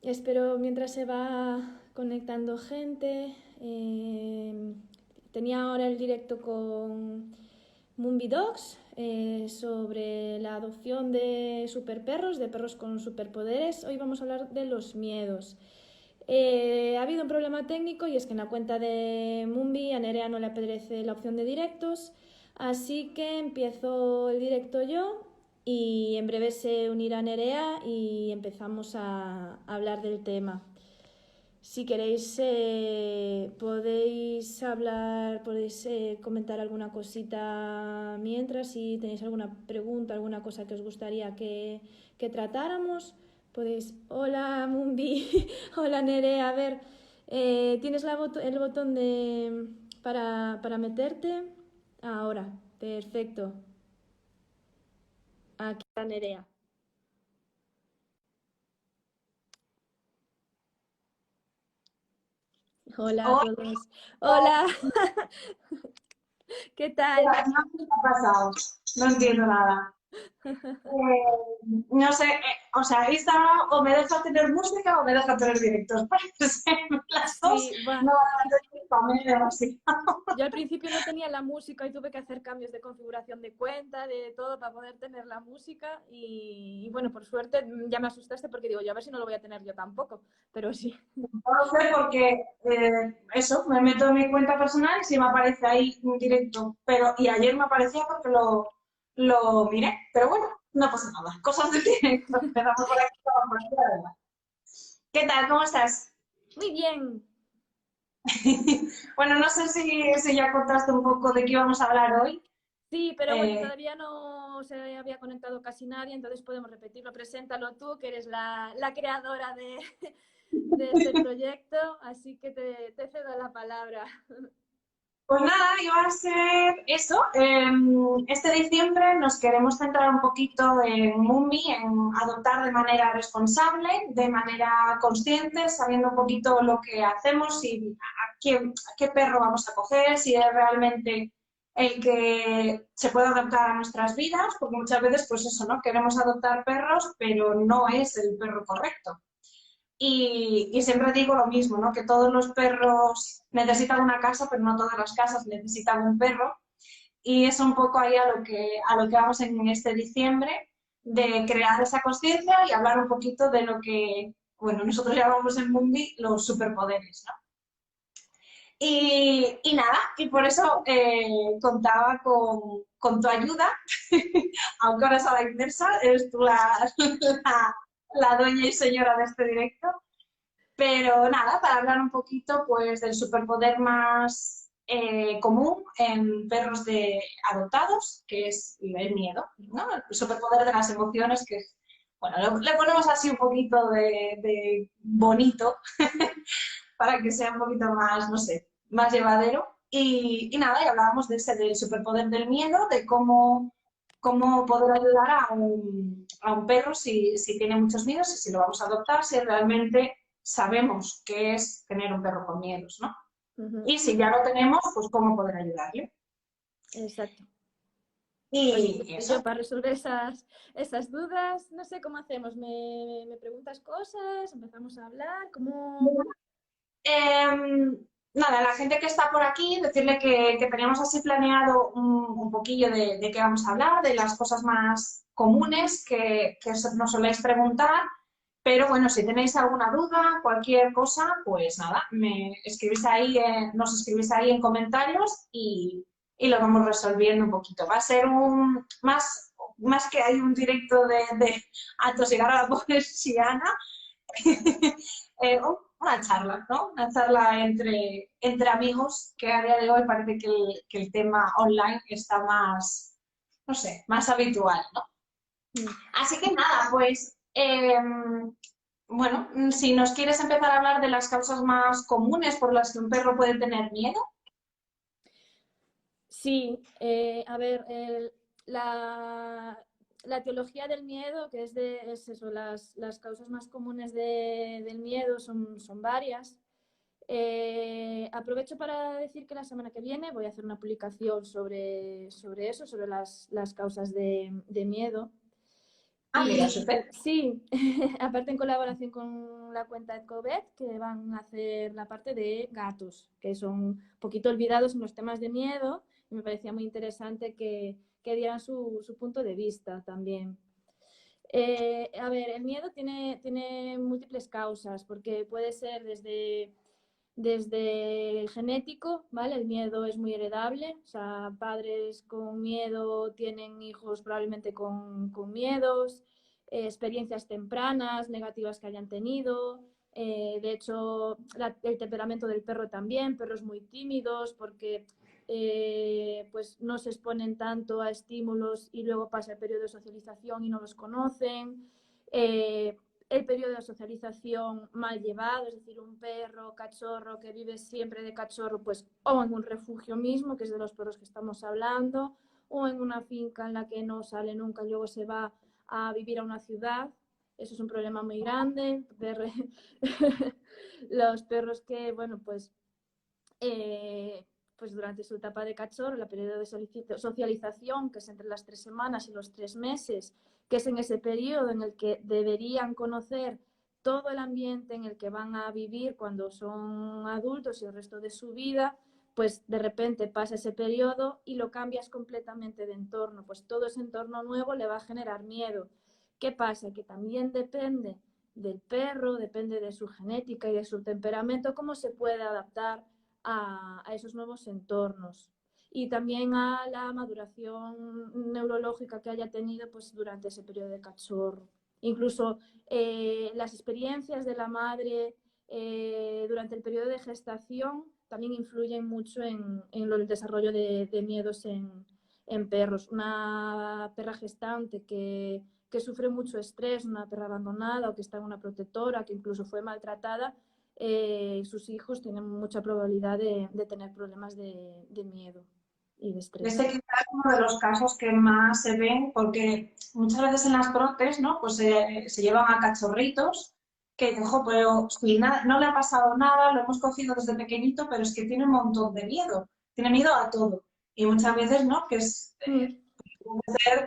espero mientras se va conectando gente. Tenía ahora el directo con Moonby Dogs sobre la adopción de superperros, de perros con superpoderes. Hoy vamos a hablar de los miedos. Ha habido un problema técnico y es que en la cuenta de Moonby a Nerea no le apetece la opción de directos, así que empiezo el directo yo y en breve se unirá Nerea y empezamos a hablar del tema. Si queréis podéis hablar, podéis comentar alguna cosita mientras, si tenéis alguna pregunta, alguna cosa que os gustaría que tratáramos, podéis... Hola Mumbi, hola Nerea, a ver, ¿tienes el botón para meterte? Ahora, perfecto. Aquí está Nerea. Hola a Hola, todos. Hola, ¿qué tal? no sé qué ha pasado, no entiendo nada. No sé, o sea, Instagram o me deja tener música o me deja tener directos. Pues, las dos Sí, va. no van a ser para mí demasiado. Yo al principio no tenía la música y tuve que hacer cambios de configuración de cuenta, de todo, para poder tener la música. Y bueno, por suerte ya me asustaste porque digo, yo a ver si no lo voy a tener yo tampoco. Pero sí. No lo sé porque eso, me meto en mi cuenta personal y si me aparece ahí un directo. Pero, y ayer me aparecía porque lo miré, pero bueno, no pasa nada. Cosas del directo. Empezamos por aquí, vamos por aquí, la verdad. ¿Qué tal? ¿Cómo estás? Muy bien. Bueno, no sé si ya contaste un poco de qué íbamos a hablar hoy. Sí, pero bueno, Eh, todavía no se había conectado casi nadie, entonces podemos repetirlo. Preséntalo tú, que eres la creadora de este proyecto, así que te cedo la palabra. pues nada, iba a ser eso. Este diciembre nos queremos centrar un poquito en Mumbi, en adoptar de manera responsable, de manera consciente, sabiendo un poquito lo que hacemos y a qué perro vamos a coger, si es realmente el que se puede adaptar a nuestras vidas, porque muchas veces, pues eso, ¿no? Queremos adoptar perros, pero no es el perro correcto. Y siempre digo lo mismo, ¿no? Que todos los perros necesitan una casa, pero no todas las casas necesitan un perro. Y es un poco ahí a lo que vamos en este diciembre, de crear esa conciencia y hablar un poquito de lo que, bueno, nosotros llamamos en Mundi los superpoderes, ¿no? Y nada, y por eso contaba con tu ayuda, aunque ahora es a la inversa, eres tú la dueña y señora de este directo. Pero nada, para hablar un poquito pues del superpoder más común en perros adoptados, que es el miedo, ¿no? El superpoder de las emociones, que es, bueno, le ponemos así un poquito de bonito para que sea un poquito más, no sé, más llevadero. Y nada, y hablábamos de ese, del superpoder del miedo, de cómo poder ayudar a un perro si tiene muchos miedos y si lo vamos a adoptar, si realmente sabemos qué es tener un perro con miedos, ¿no? Ujú. Y si ya lo tenemos, pues cómo poder ayudarle. Exacto. Pues Y yo eso. para resolver esas dudas, no sé cómo hacemos. ¿Me preguntas cosas? ¿Empezamos a hablar? ¿Cómo? Nada, la gente que está por aquí, decirle que teníamos así planeado un poquillo de qué vamos a hablar, de las cosas más comunes que nos soléis preguntar, pero bueno, si tenéis alguna duda, cualquier cosa, pues nada, me escribís ahí, nos escribís ahí en comentarios y lo vamos resolviendo un poquito. Va a ser más que hay un directo de atosigar a la pobre Siana, una charla, ¿no? Una charla entre amigos, que a día de hoy parece que el tema online está más, no sé, más habitual, ¿no? Mm. Así que nada, pues, bueno, si nos quieres empezar a hablar de las causas más comunes por las que un perro puede tener miedo. Sí, a ver, la, la teología del miedo, que es eso, las causas más comunes del miedo son varias. Aprovecho para decir que la semana que viene voy a hacer una publicación sobre eso, sobre las causas de miedo. Ah, mira, Y súper. sí, aparte en colaboración con la cuenta Edcovet, que van a hacer la parte de gatos, que son un poquito olvidados en los temas de miedo, y me parecía muy interesante que dieran su punto de vista también. A ver, el miedo tiene múltiples causas, porque puede ser desde el genético, ¿vale? El miedo es muy heredable, o sea, padres con miedo tienen hijos probablemente con miedos, experiencias tempranas, negativas que hayan tenido. De hecho, el temperamento del perro también, perros muy tímidos porque pues no se exponen tanto a estímulos y luego pasa el periodo de socialización y no los conocen. El periodo de socialización mal llevado, es decir, un perro, cachorro que vive siempre de cachorro, pues o en un refugio mismo, que es de los perros que estamos hablando, o en una finca en la que no sale nunca y luego se va a vivir a una ciudad. Eso es un problema muy grande. Los perros que, bueno, pues durante su etapa de cachorro, el periodo de socialización, que es entre las 3 semanas y los 3 meses, que es en ese periodo en el que deberían conocer todo el ambiente en el que van a vivir cuando son adultos y el resto de su vida, pues de repente pasa ese periodo y lo cambias completamente de entorno, pues todo ese entorno nuevo le va a generar miedo. ¿Qué pasa? Que también depende del perro, depende de su genética y de su temperamento, cómo se puede adaptar a esos nuevos entornos y también a la maduración neurológica que haya tenido pues, durante ese periodo de cachorro. Incluso las experiencias de la madre durante el periodo de gestación también influyen mucho en el desarrollo de miedos en perros. Una perra gestante que sufre mucho estrés, una perra abandonada o que está en una protectora, que incluso fue maltratada, sus hijos tienen mucha probabilidad de tener problemas de miedo y de estrés. Este quizás es uno de los casos que más se ven porque muchas veces en las protes, ¿no? Pues se llevan a cachorritos que dicen, jo, pero si no le ha pasado nada, lo hemos cogido desde pequeñito, pero es que tiene un montón de miedo, tiene miedo a todo. Y muchas veces, ¿no? Que es, Mm,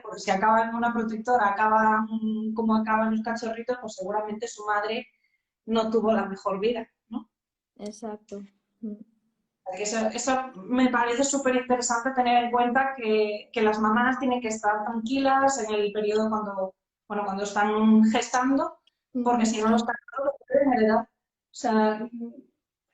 pues si acaba en una protectora, acaba como acaban los cachorritos, pues seguramente su madre no tuvo la mejor vida, ¿no? exacto. Mm. Eso me parece súper interesante tener en cuenta que las mamás tienen que estar tranquilas en el periodo cuando, bueno, cuando están gestando, porque Ujú. si no los cachorros lo pueden heredar. O sea,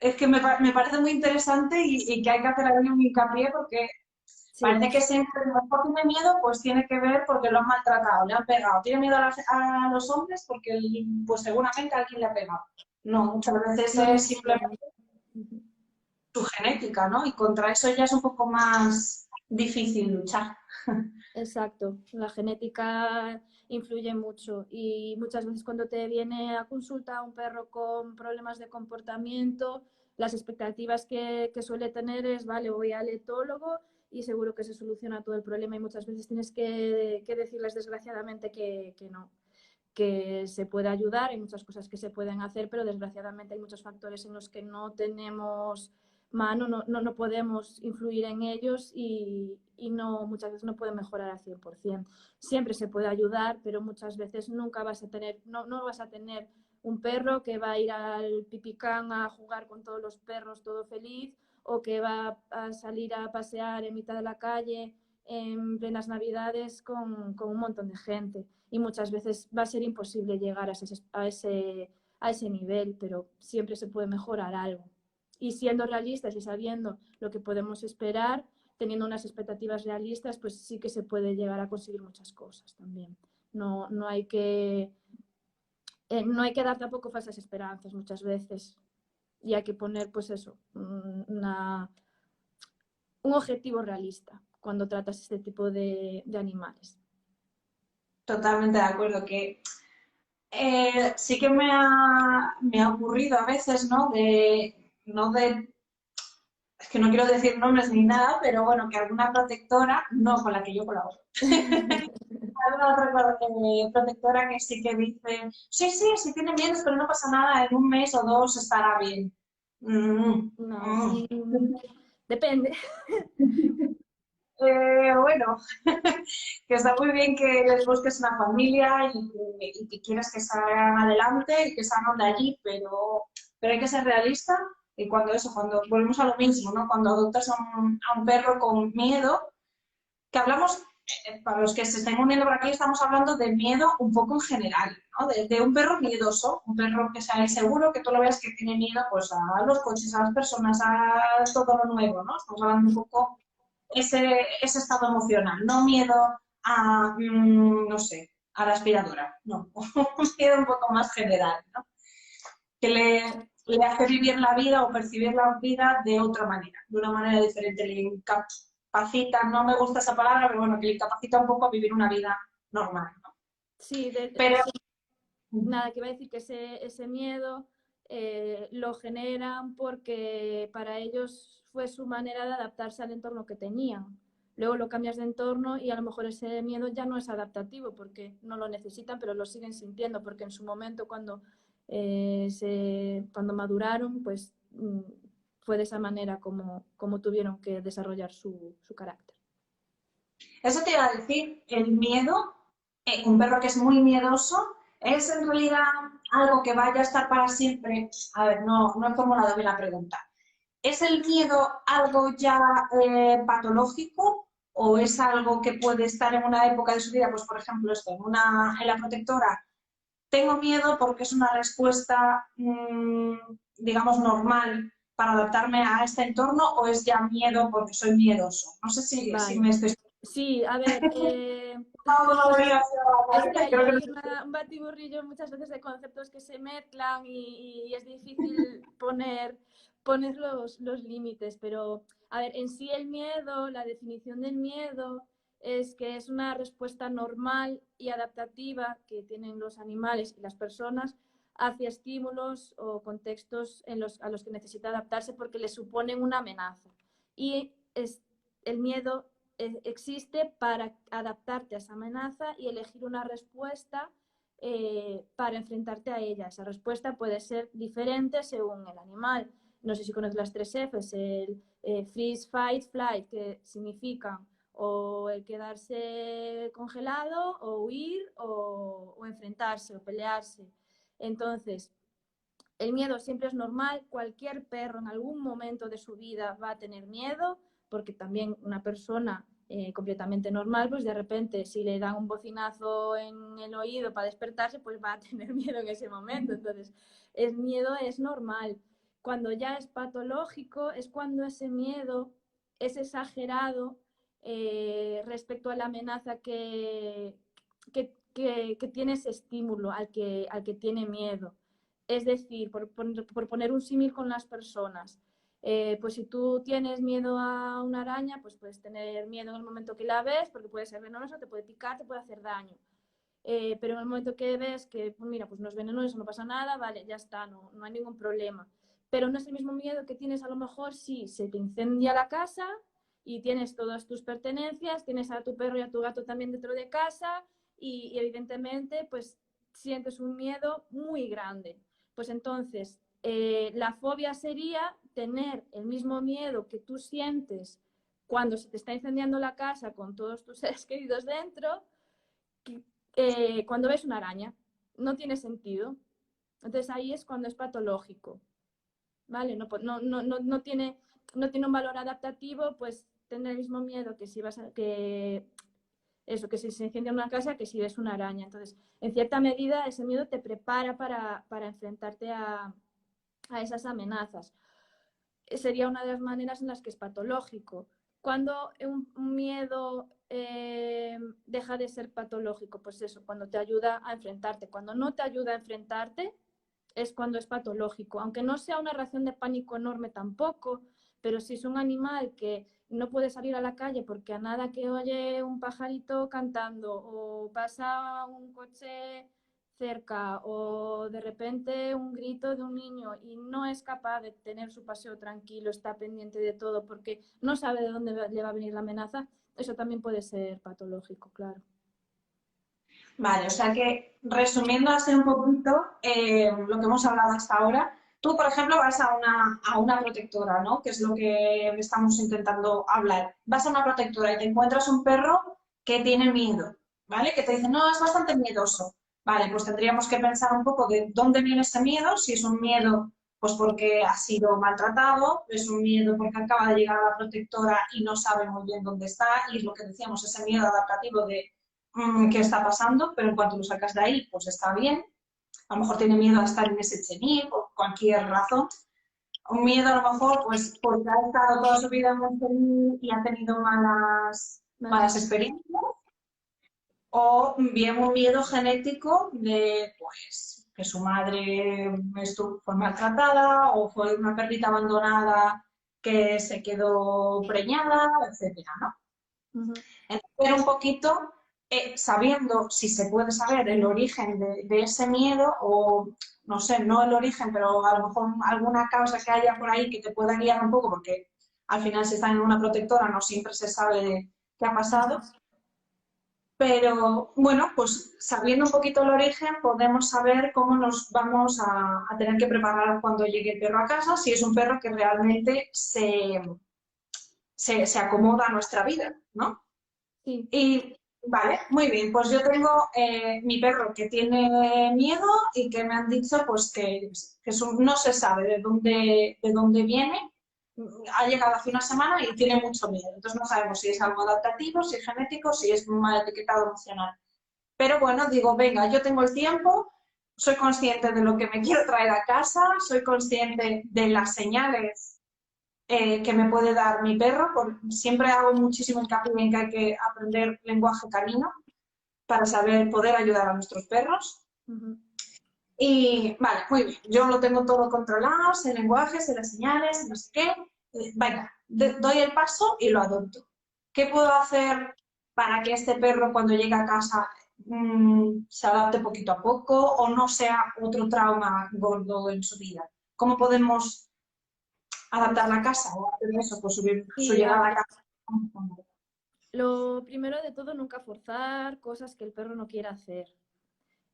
es que me parece muy interesante y que hay que hacer ahí un hincapié porque Sí, parece que siempre a lo mejor tiene miedo, pues tiene que ver porque lo han maltratado, le han pegado. Tiene miedo a los hombres porque pues seguramente alguien le ha pegado. No, muchas veces no es simplemente necesariamente. Ujú. su genética, ¿no? Y contra eso ya es un poco más difícil luchar. Exacto, la genética influye mucho y muchas veces cuando te viene a consulta un perro con problemas de comportamiento, las expectativas que suele tener es, vale, voy al etólogo y seguro que se soluciona todo el problema y muchas veces tienes que decirles desgraciadamente que no, que se puede ayudar, hay muchas cosas que se pueden hacer, pero desgraciadamente hay muchos factores en los que no tenemos mano, no podemos influir en ellos y no, muchas veces no pueden mejorar al 100%. Siempre se puede ayudar, pero muchas veces nunca vas a tener, no vas a tener un perro que va a ir al pipicán a jugar con todos los perros todo feliz o que va a salir a pasear en mitad de la calle en plenas navidades con un montón de gente y muchas veces va a ser imposible llegar a ese nivel, pero siempre se puede mejorar algo. Y siendo realistas y sabiendo lo que podemos esperar, teniendo unas expectativas realistas, pues sí que se puede llegar a conseguir muchas cosas también. No hay que dar tampoco falsas esperanzas muchas veces y hay que poner, pues eso, un objetivo realista cuando tratas este tipo de animales. Totalmente de acuerdo que sí que me ha ocurrido a veces, ¿no? No de, es que no quiero decir nombres ni nada, pero bueno, que alguna protectora, no con la que yo colaboro, alguna otra protectora que sí que dice, sí, sí, sí tiene miedo, pero no pasa nada, en un mes o dos estará bien. Mm, No, mm. depende. Bueno, que está muy bien que les busques una familia y que quieras que salgan adelante y que salgan de allí, pero hay que ser realista y cuando volvemos a lo mismo, ¿no? Cuando adoptas a un perro con miedo, que hablamos, para los que se estén uniendo por aquí, estamos hablando de miedo un poco en general, ¿no? De un perro miedoso, un perro que sea inseguro, que tú lo veas que tiene miedo pues, a los coches, a las personas, a todo lo nuevo, ¿no? Estamos hablando un poco ese estado emocional, no miedo a, no sé, a la aspiradora, no, un miedo un poco más general, ¿no? Que le hace vivir la vida o percibir la vida de otra manera, de una manera diferente, le incapacita, no me gusta esa palabra, pero bueno, que le incapacita un poco a vivir una vida normal, ¿no? Sí, Pero, nada, que iba a decir que ese miedo lo generan porque para ellos fue su manera de adaptarse al entorno que tenían. Luego lo cambias de entorno y a lo mejor ese miedo ya no es adaptativo porque no lo necesitan, pero lo siguen sintiendo porque en su momento cuando maduraron, pues fue de esa manera como tuvieron que desarrollar su carácter. eso te iba a decir, el miedo, un perro que es muy miedoso, es en realidad algo que vaya a estar para siempre. A ver, no he formulado bien la pregunta. ¿Es el miedo algo ya patológico o es algo que puede estar en una época de su vida? Pues, por ejemplo, esto, en la protectora, tengo miedo porque es una respuesta, digamos, normal para adaptarme a este entorno o es ya miedo porque soy miedoso. No sé si Vale. me estoy... Sí, a ver, es que Creo que no. hay un batiburrillo muchas veces de conceptos que se mezclan y es difícil poner los límites, pero a ver, en sí el miedo, la definición del miedo es que es una respuesta normal y adaptativa que tienen los animales y las personas hacia estímulos o contextos a los que necesita adaptarse porque les suponen una amenaza. Y el miedo existe para adaptarte a esa amenaza y elegir una respuesta para enfrentarte a ella. Esa respuesta puede ser diferente según el animal. No sé si conoces las 3 Fs, el freeze, fight, flight, que significan o el quedarse congelado, o huir, o enfrentarse, o pelearse. Entonces, el miedo siempre es normal, cualquier perro en algún momento de su vida va a tener miedo, porque también una persona completamente normal, pues de repente si le dan un bocinazo en el oído para despertarse, pues va a tener miedo en ese momento. Entonces, el miedo es normal. Cuando ya es patológico es cuando ese miedo es exagerado respecto a la amenaza que tiene ese estímulo al que tiene miedo. Es decir, por poner un símil con las personas, pues si tú tienes miedo a una araña, pues puedes tener miedo en el momento que la ves, porque puede ser venenosa, te puede picar, te puede hacer daño. Pero en el momento que ves que, pues mira, pues no es venenoso, no pasa nada, vale, ya está, no hay ningún problema. Pero no es el mismo miedo que tienes a lo mejor si se te incendia la casa y tienes todas tus pertenencias, tienes a tu perro y a tu gato también dentro de casa y evidentemente pues sientes un miedo muy grande. Pues entonces, la fobia sería tener el mismo miedo que tú sientes cuando se te está incendiando la casa con todos tus seres queridos dentro, cuando ves una araña. No tiene sentido. Entonces ahí es cuando es patológico. ¿Vale? No tiene un valor adaptativo, pues tener el mismo miedo que si vas a, que eso, que si se incendia una casa, que si ves una araña. Entonces, en cierta medida, ese miedo te prepara para enfrentarte a esas amenazas. Sería una de las maneras en las que es patológico. Cuando un miedo deja de ser patológico, pues eso, cuando te ayuda a enfrentarte. Cuando no te ayuda a enfrentarte, es cuando es patológico. Aunque no sea una reacción de pánico enorme tampoco, pero si es un animal que no puede salir a la calle porque a nada que oye un pajarito cantando o pasa un coche cerca o de repente un grito de un niño y no es capaz de tener su paseo tranquilo, está pendiente de todo porque no sabe de dónde le va a venir la amenaza, eso también puede ser patológico, claro. Vale, o sea que resumiendo así un poquito lo que hemos hablado hasta ahora, Tú, por ejemplo, vas a una protectora, ¿no? Que es lo que estamos intentando hablar. Vas a una protectora y te encuentras un perro que tiene miedo, ¿vale? Que te dice, no, es bastante miedoso. Vale, pues tendríamos que pensar un poco de dónde viene ese miedo, si es un miedo pues porque ha sido maltratado, es un miedo porque acaba de llegar a la protectora y no sabe muy bien dónde está, y es lo que decíamos, ese miedo adaptativo de qué está pasando, pero en cuanto lo sacas de ahí, pues está bien. A lo mejor tiene miedo a estar en ese chenil por cualquier razón. Un miedo a lo mejor, pues porque ha estado toda su vida en un chenil y ha tenido malas Vale. experiencias, o bien un miedo genético de, pues, que su madre fue maltratada o fue una perrita abandonada que se quedó preñada, etcétera, ¿no? Ujú. Entender un poquito, sabiendo si se puede saber el origen de ese miedo o, no sé, no el origen, pero a lo mejor alguna causa que haya por ahí que te pueda guiar un poco, porque al final si están en una protectora no siempre se sabe qué ha pasado. Ujú. Pero bueno, pues sabiendo un poquito el origen podemos saber cómo nos vamos a tener que preparar cuando llegue el perro a casa, si es un perro que realmente se acomoda a nuestra vida, ¿no? Sí. Y vale, muy bien, pues yo tengo mi perro que tiene miedo y que me han dicho pues que no se sabe de dónde viene, ha llegado hace una semana y tiene mucho miedo. Entonces no sabemos si es algo adaptativo, si es genético, si es mal etiquetado emocional. Pero bueno, digo, venga, yo tengo el tiempo, soy consciente de lo que me quiero traer a casa, soy consciente de las señales que me puede dar mi perro. Siempre hago muchísimo hincapié en que hay que aprender lenguaje canino para saber poder ayudar a nuestros perros. Ujú. Y vale, muy bien, yo lo tengo todo controlado, sé el lenguaje, sé las señales, no sé qué. Venga, doy el paso y lo adopto. ¿Qué puedo hacer para que este perro cuando llegue a casa se adapte poquito a poco o no sea otro trauma gordo en su vida? ¿Cómo podemos adaptar Pues la casa o hacer eso, pues su sí, a llegada a ver, casa? lo primero de todo, nunca forzar cosas que el perro no quiera hacer.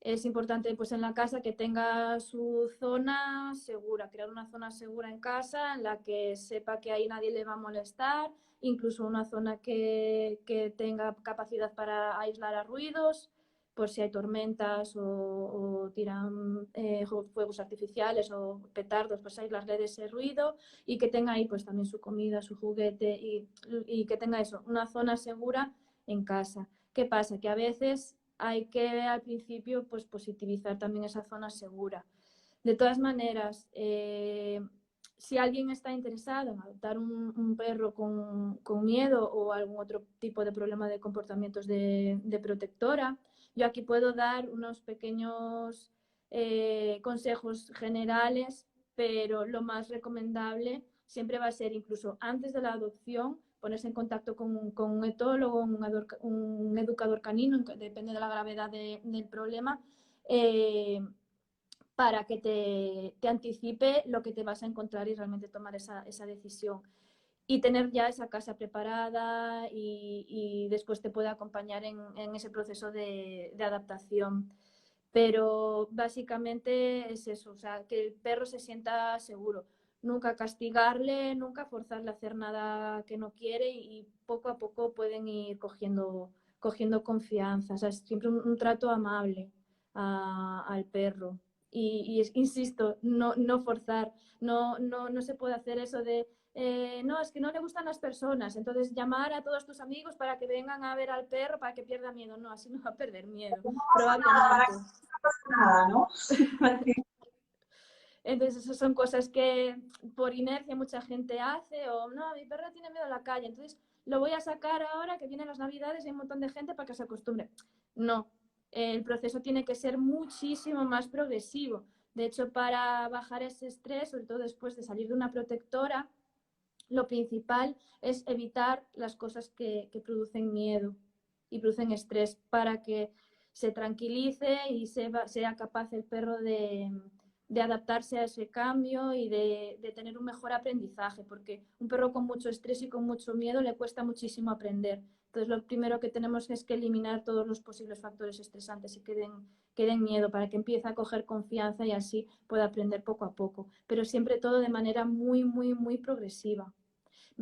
Es importante, pues, en la casa que tenga su zona segura, crear una zona segura en casa en la que sepa que ahí nadie le va a molestar, incluso una zona que tenga capacidad para aislar a ruidos, por si hay tormentas o tiran fuegos artificiales o petardos, pues aislarle de ese ruido, y que tenga ahí pues también su comida, su juguete, y que tenga eso, una zona segura en casa. ¿Qué pasa? Que a veces hay que al principio pues positivizar también esa zona segura. De todas maneras, si alguien está interesado en adoptar un perro con, miedo o algún otro tipo de problema de comportamientos de protectora, yo aquí puedo dar unos pequeños consejos generales, pero lo más recomendable siempre va a ser, incluso antes de la adopción, ponerse en contacto con un etólogo, un educador canino, depende de la gravedad del problema, eh, para que te anticipe lo que te vas a encontrar y realmente tomar esa decisión. Y tener ya esa casa preparada y después te puede acompañar en ese proceso de adaptación. Pero básicamente es eso, o sea, que el perro se sienta seguro. Nunca castigarle, nunca forzarle a hacer nada que no quiere, y poco a poco pueden ir cogiendo confianza. O sea, es siempre un trato amable al perro. Insisto, no forzar, no se puede hacer eso de no, es que no le gustan las personas, entonces llamar a todos tus amigos para que vengan a ver al perro para que pierda miedo. No, así no va a perder miedo, No pasa nada, probablemente. no pasa nada, ¿no? Entonces, esas son cosas que por inercia mucha gente hace, o no, mi perro tiene miedo a la calle, entonces lo voy a sacar ahora que vienen las navidades y hay un montón de gente para que se acostumbre. No, el proceso tiene que ser muchísimo más progresivo. De hecho, para bajar ese estrés, sobre todo después de salir de una protectora, lo principal es evitar las cosas que producen miedo y producen estrés, para que se tranquilice y sea capaz el perro de adaptarse a ese cambio y de tener un mejor aprendizaje, porque un perro con mucho estrés y con mucho miedo le cuesta muchísimo aprender. Entonces, lo primero que tenemos es que eliminar todos los posibles factores estresantes y que den miedo para que empiece a coger confianza y así pueda aprender poco a poco. Pero siempre todo de manera muy, muy, muy progresiva.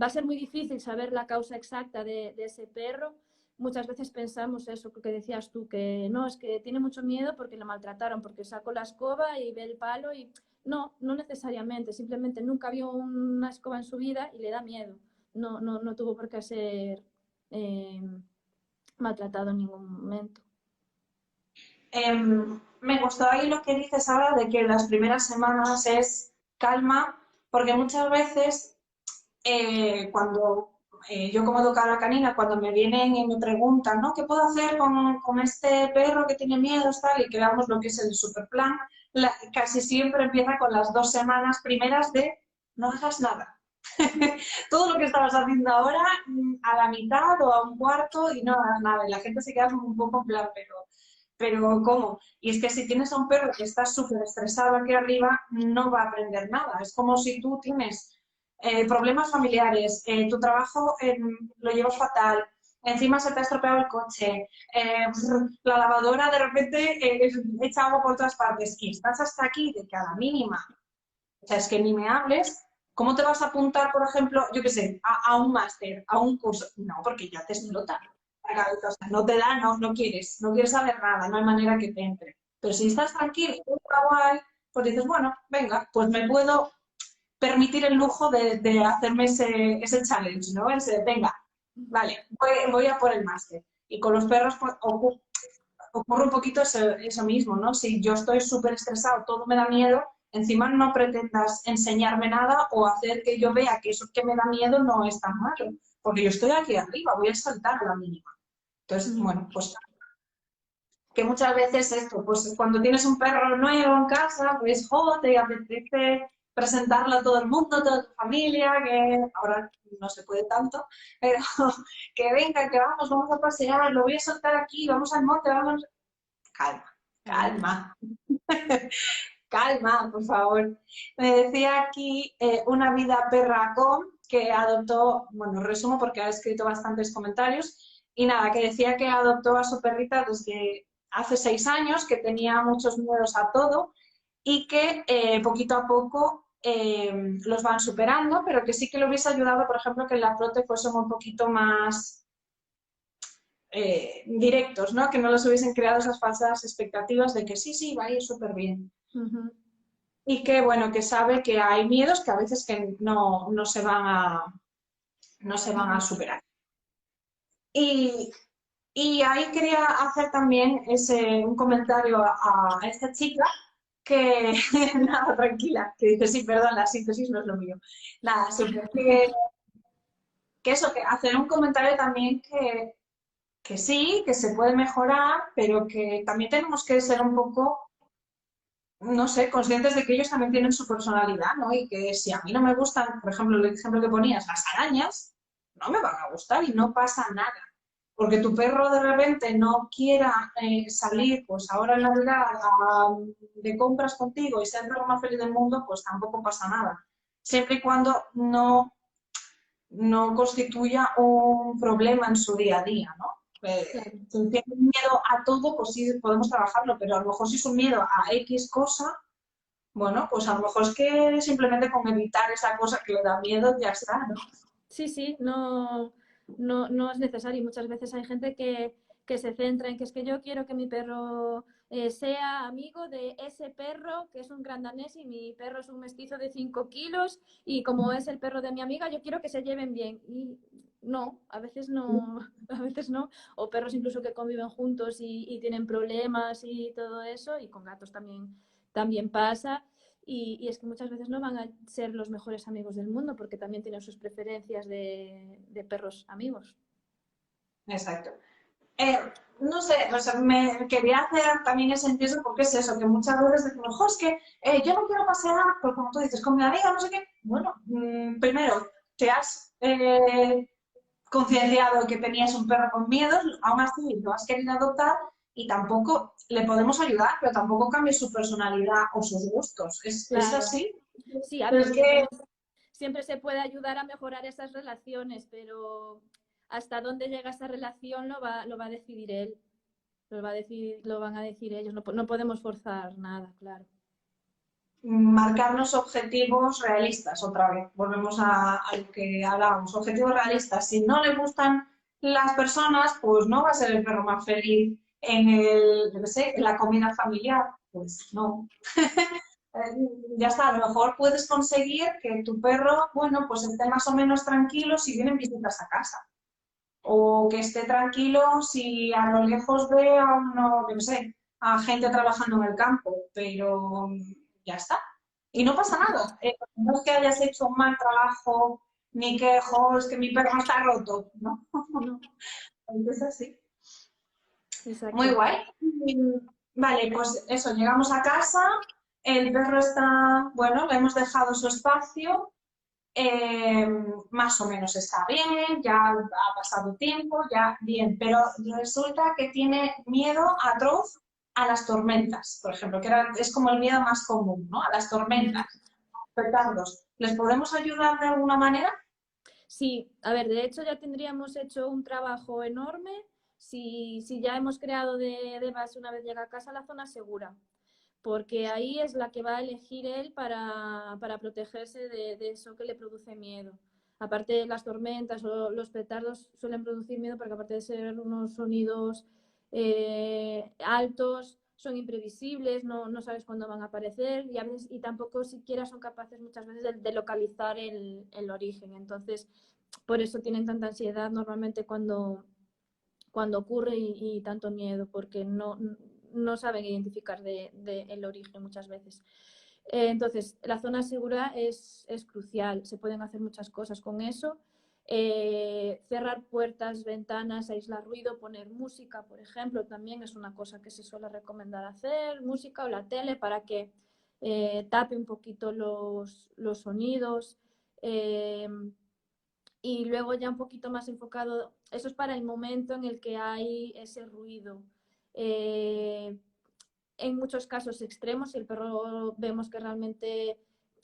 Va a ser muy difícil saber la causa exacta de ese perro. Muchas veces pensamos eso, que decías tú, que no, es que tiene mucho miedo porque lo maltrataron, porque sacó la escoba y ve el palo y... No, no necesariamente, simplemente nunca vio una escoba en su vida y le da miedo. No tuvo por qué ser eh, maltratado en ningún momento. Me gustó ahí lo que dices ahora de que las primeras semanas es calma, porque muchas veces cuando yo como educadora canina, cuando me vienen y me preguntan, ¿no? ¿Qué puedo hacer con este perro que tiene miedos, tal? Y que veamos lo que es el superplan, casi siempre empieza con las 2 semanas primeras de no hagas nada. Todo lo que estabas haciendo ahora a la mitad o a un cuarto y no hagas nada. Y la gente se queda como un poco en plan, pero ¿cómo? Y es que si tienes a un perro que está súper estresado aquí arriba, no va a aprender nada. Es como si tú tienes problemas familiares, tu trabajo lo llevas fatal, encima se te ha estropeado el coche, la lavadora de repente echa agua por todas partes y estás hasta aquí de que a la mínima, o sea, es que ni me hables. ¿Cómo te vas a apuntar, por ejemplo, yo qué sé, a un máster, a un curso? No, porque ya te explota la cabeza, o sea, no te da, no quieres saber nada, no hay manera que te entre. Pero si estás tranquilo, está guay, pues dices, bueno, venga, pues me puedo permitir el lujo de hacerme ese challenge, ¿no? Ese, venga, vale, voy a por el máster. Y con los perros pues, ocurre un poquito eso mismo, ¿no? Si yo estoy súper estresado, todo me da miedo, encima no pretendas enseñarme nada o hacer que yo vea que eso que me da miedo no es tan malo, porque yo estoy aquí arriba, voy a saltar a la mínima. Entonces, bueno, pues que muchas veces esto, pues cuando tienes un perro nuevo en casa, pues te apetece presentarlo a todo el mundo, a toda tu familia, que ahora no se puede tanto, pero que venga, que vamos a pasear, lo voy a soltar aquí, vamos al monte, vamos. Calma, calma, calma, por favor. Me decía aquí una vida perra.com que adoptó, bueno, resumo porque ha escrito bastantes comentarios, y nada, que decía que adoptó a su perrita desde hace 6 años, que tenía muchos miedos a todo y que poquito a poco los van superando, pero que sí que le hubiese ayudado, por ejemplo, que la trote fuese un poquito más directos, ¿no? Que no les hubiesen creado esas falsas expectativas de que sí, va a ir súper bien. Uh-huh. Y que, bueno, que sabe que hay miedos que a veces que no se van a superar. Y ahí quería hacer también un comentario a esta chica que, nada, tranquila, que dice, sí, perdón, la síntesis no es lo mío. Nada, súper, que eso, que hacer un comentario también que sí, que se puede mejorar, pero que también tenemos que ser un poco, no sé, conscientes de que ellos también tienen su personalidad, ¿no? Y que si a mí no me gustan, por ejemplo, el ejemplo que ponías, las arañas, no me van a gustar y no pasa nada. Porque tu perro de repente no quiera salir, pues ahora en Navidad de compras contigo y ser el perro más feliz del mundo, pues tampoco pasa nada. Siempre y cuando no constituya un problema en su día a día, ¿no? Claro. Si tiene miedo a todo, pues sí podemos trabajarlo, pero a lo mejor si es un miedo a X cosa, bueno, pues a lo mejor es que simplemente con evitar esa cosa que le da miedo ya está, ¿no? Sí, no es necesario. Muchas veces hay gente que se centra en que es que yo quiero que mi perro sea amigo de ese perro que es un gran danés y mi perro es un mestizo de 5 kilos y como es el perro de mi amiga, yo quiero que se lleven bien. Y no, a veces no, a veces no. O perros incluso que conviven juntos y tienen problemas y todo eso, y con gatos también pasa. Y es que muchas veces no van a ser los mejores amigos del mundo porque también tienen sus preferencias de perros amigos. Exacto. No sé, o sea, me quería hacer también ese inciso porque es eso, que muchas veces decimos, "Jo, es que yo no quiero pasear, pues como tú dices, con mi amiga, no sé qué". Bueno, primero, te has concienciado que tenías un perro con miedos, aún así lo has querido adoptar y tampoco le podemos ayudar, pero tampoco cambie su personalidad o sus gustos. Es Claro. así. Sí, a ver, Es que siempre se puede ayudar a mejorar esas relaciones, pero hasta dónde llega esa relación lo va a decidir él, lo van a decir ellos, no podemos forzar nada, claro. Marcarnos objetivos realistas otra vez. Volvemos a lo que hablábamos, objetivos realistas. Si no le gustan las personas, pues no va a ser el perro más feliz en yo qué sé, en la comida familiar. Pues no. Ya está, a lo mejor puedes conseguir que tu perro, bueno, pues esté más o menos tranquilo si vienen visitas a casa. O que esté tranquilo si a lo lejos ve a uno, yo qué sé, a gente trabajando en el campo, pero ya está. Y no pasa nada. No es que hayas hecho un mal trabajo, ni que, jo, es que mi perro está roto, ¿no? No, Es así. Muy exacto. guay. Vale, pues eso, llegamos a casa, el perro está, bueno, le hemos dejado su espacio, eh, más o menos está bien, ya ha pasado tiempo, ya bien, pero resulta que tiene miedo atroz a las tormentas, por ejemplo, es como el miedo más común, ¿no? A las tormentas, petardos. ¿Les podemos ayudar de alguna manera? Sí, a ver, de hecho ya tendríamos hecho un trabajo enorme si ya hemos creado de base una vez llega a casa la zona segura, porque ahí es la que va a elegir él para protegerse de eso que le produce miedo. Aparte de las tormentas o los petardos suelen producir miedo porque aparte de ser unos sonidos altos, son imprevisibles, no sabes cuándo van a aparecer y, a veces, y tampoco siquiera son capaces muchas veces de localizar el origen. Entonces, por eso tienen tanta ansiedad normalmente cuando ocurre y tanto miedo, porque no saben identificar el origen muchas veces. Entonces, la zona segura es crucial, se pueden hacer muchas cosas con eso. Cerrar puertas, ventanas, aislar ruido, poner música, por ejemplo, también es una cosa que se suele recomendar hacer, música o la tele para que tape un poquito los sonidos. Eh, y luego ya un poquito más enfocado, eso es para el momento en el que hay ese ruido. Eh, en muchos casos extremos, si el perro vemos que realmente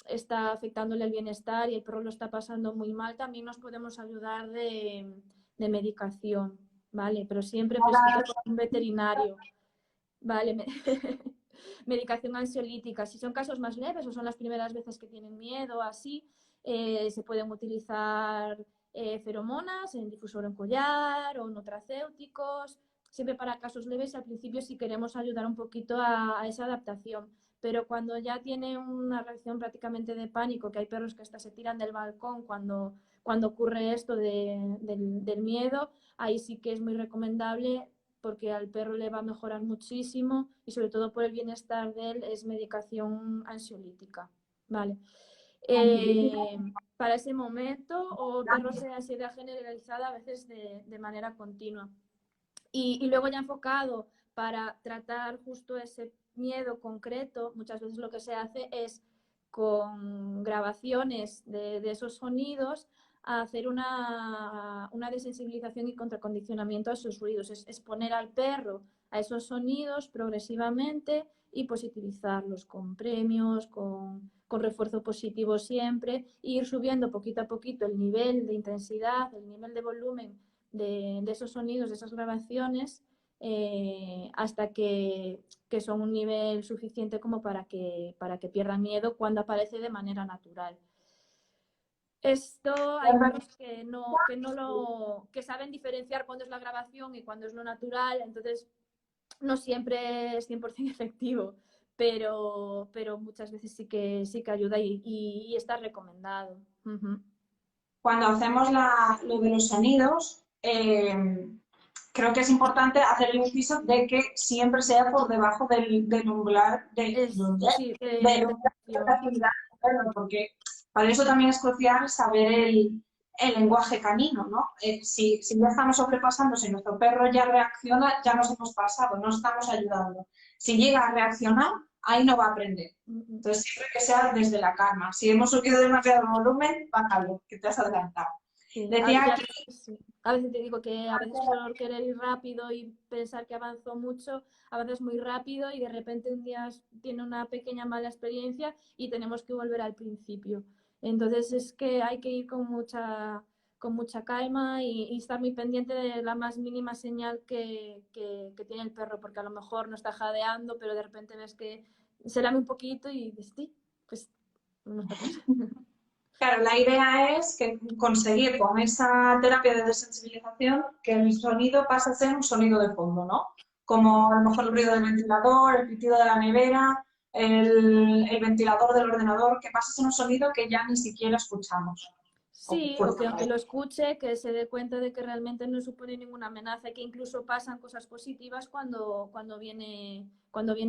está afectándole el bienestar y el perro lo está pasando muy mal, también nos podemos ayudar de medicación, ¿vale? Pero siempre prescrita por un veterinario, ¿vale? Medicación ansiolítica. Si son casos más leves o son las primeras veces que tienen miedo, así, se pueden utilizar feromonas en difusor en collar o nutracéuticos, siempre para casos leves. Al principio si queremos ayudar un poquito a esa adaptación, pero cuando ya tiene una reacción prácticamente de pánico, que hay perros que hasta se tiran del balcón cuando ocurre esto del miedo, ahí sí que es muy recomendable porque al perro le va a mejorar muchísimo y sobre todo por el bienestar de él es medicación ansiolítica, ¿vale? Para ese momento o perros de ansiedad generalizada a veces de manera continua. Y luego ya enfocado para tratar justo ese miedo concreto, muchas veces lo que se hace es con grabaciones de esos sonidos hacer una desensibilización y contracondicionamiento a esos ruidos, es exponer al perro a esos sonidos progresivamente y positivizarlos con premios, con refuerzo positivo siempre, e ir subiendo poquito a poquito el nivel de intensidad, el nivel de volumen de esos sonidos, de esas grabaciones, hasta que son un nivel suficiente como para que pierdan miedo cuando aparece de manera natural. Esto hay perros que saben diferenciar cuándo es la grabación y cuándo es lo natural, entonces no siempre es 100% efectivo, pero muchas veces sí que ayuda y está recomendado. Cuando hacemos lo de los sonidos, creo que es importante hacer el inciso de que siempre sea por debajo del umbral Sí, del umbral de actividad del perro, porque para eso también es crucial saber el lenguaje canino, ¿no? Si ya estamos sobrepasando, si nuestro perro ya reacciona, ya nos hemos pasado, no estamos ayudando. Si llega a reaccionar, ahí no va a aprender. Entonces, siempre que sea desde la calma. Si hemos subido demasiado volumen, bájalo, que te has adelantado. Sí. Decía aquí, Sí. A veces te digo que a veces por querer ir rápido y pensar que avanzó mucho, avanzas muy rápido y de repente un día tiene una pequeña mala experiencia y tenemos que volver al principio. Entonces es que hay que ir con mucha calma y estar muy pendiente de la más mínima señal que tiene el perro, porque a lo mejor no está jadeando, pero de repente ves que se lame un poquito y dices, sí, pues no está cosa. Claro, la idea es que conseguir con esa terapia de desensibilización que el sonido pase a ser un sonido de fondo, ¿no? Como a lo mejor el ruido del ventilador, el pitido de la nevera, el ventilador del ordenador, que pase a ser un sonido que ya ni siquiera escuchamos. Sí, o que aunque lo escuche, que se dé cuenta de que realmente no supone ninguna amenaza y que incluso pasan cosas positivas cuando viene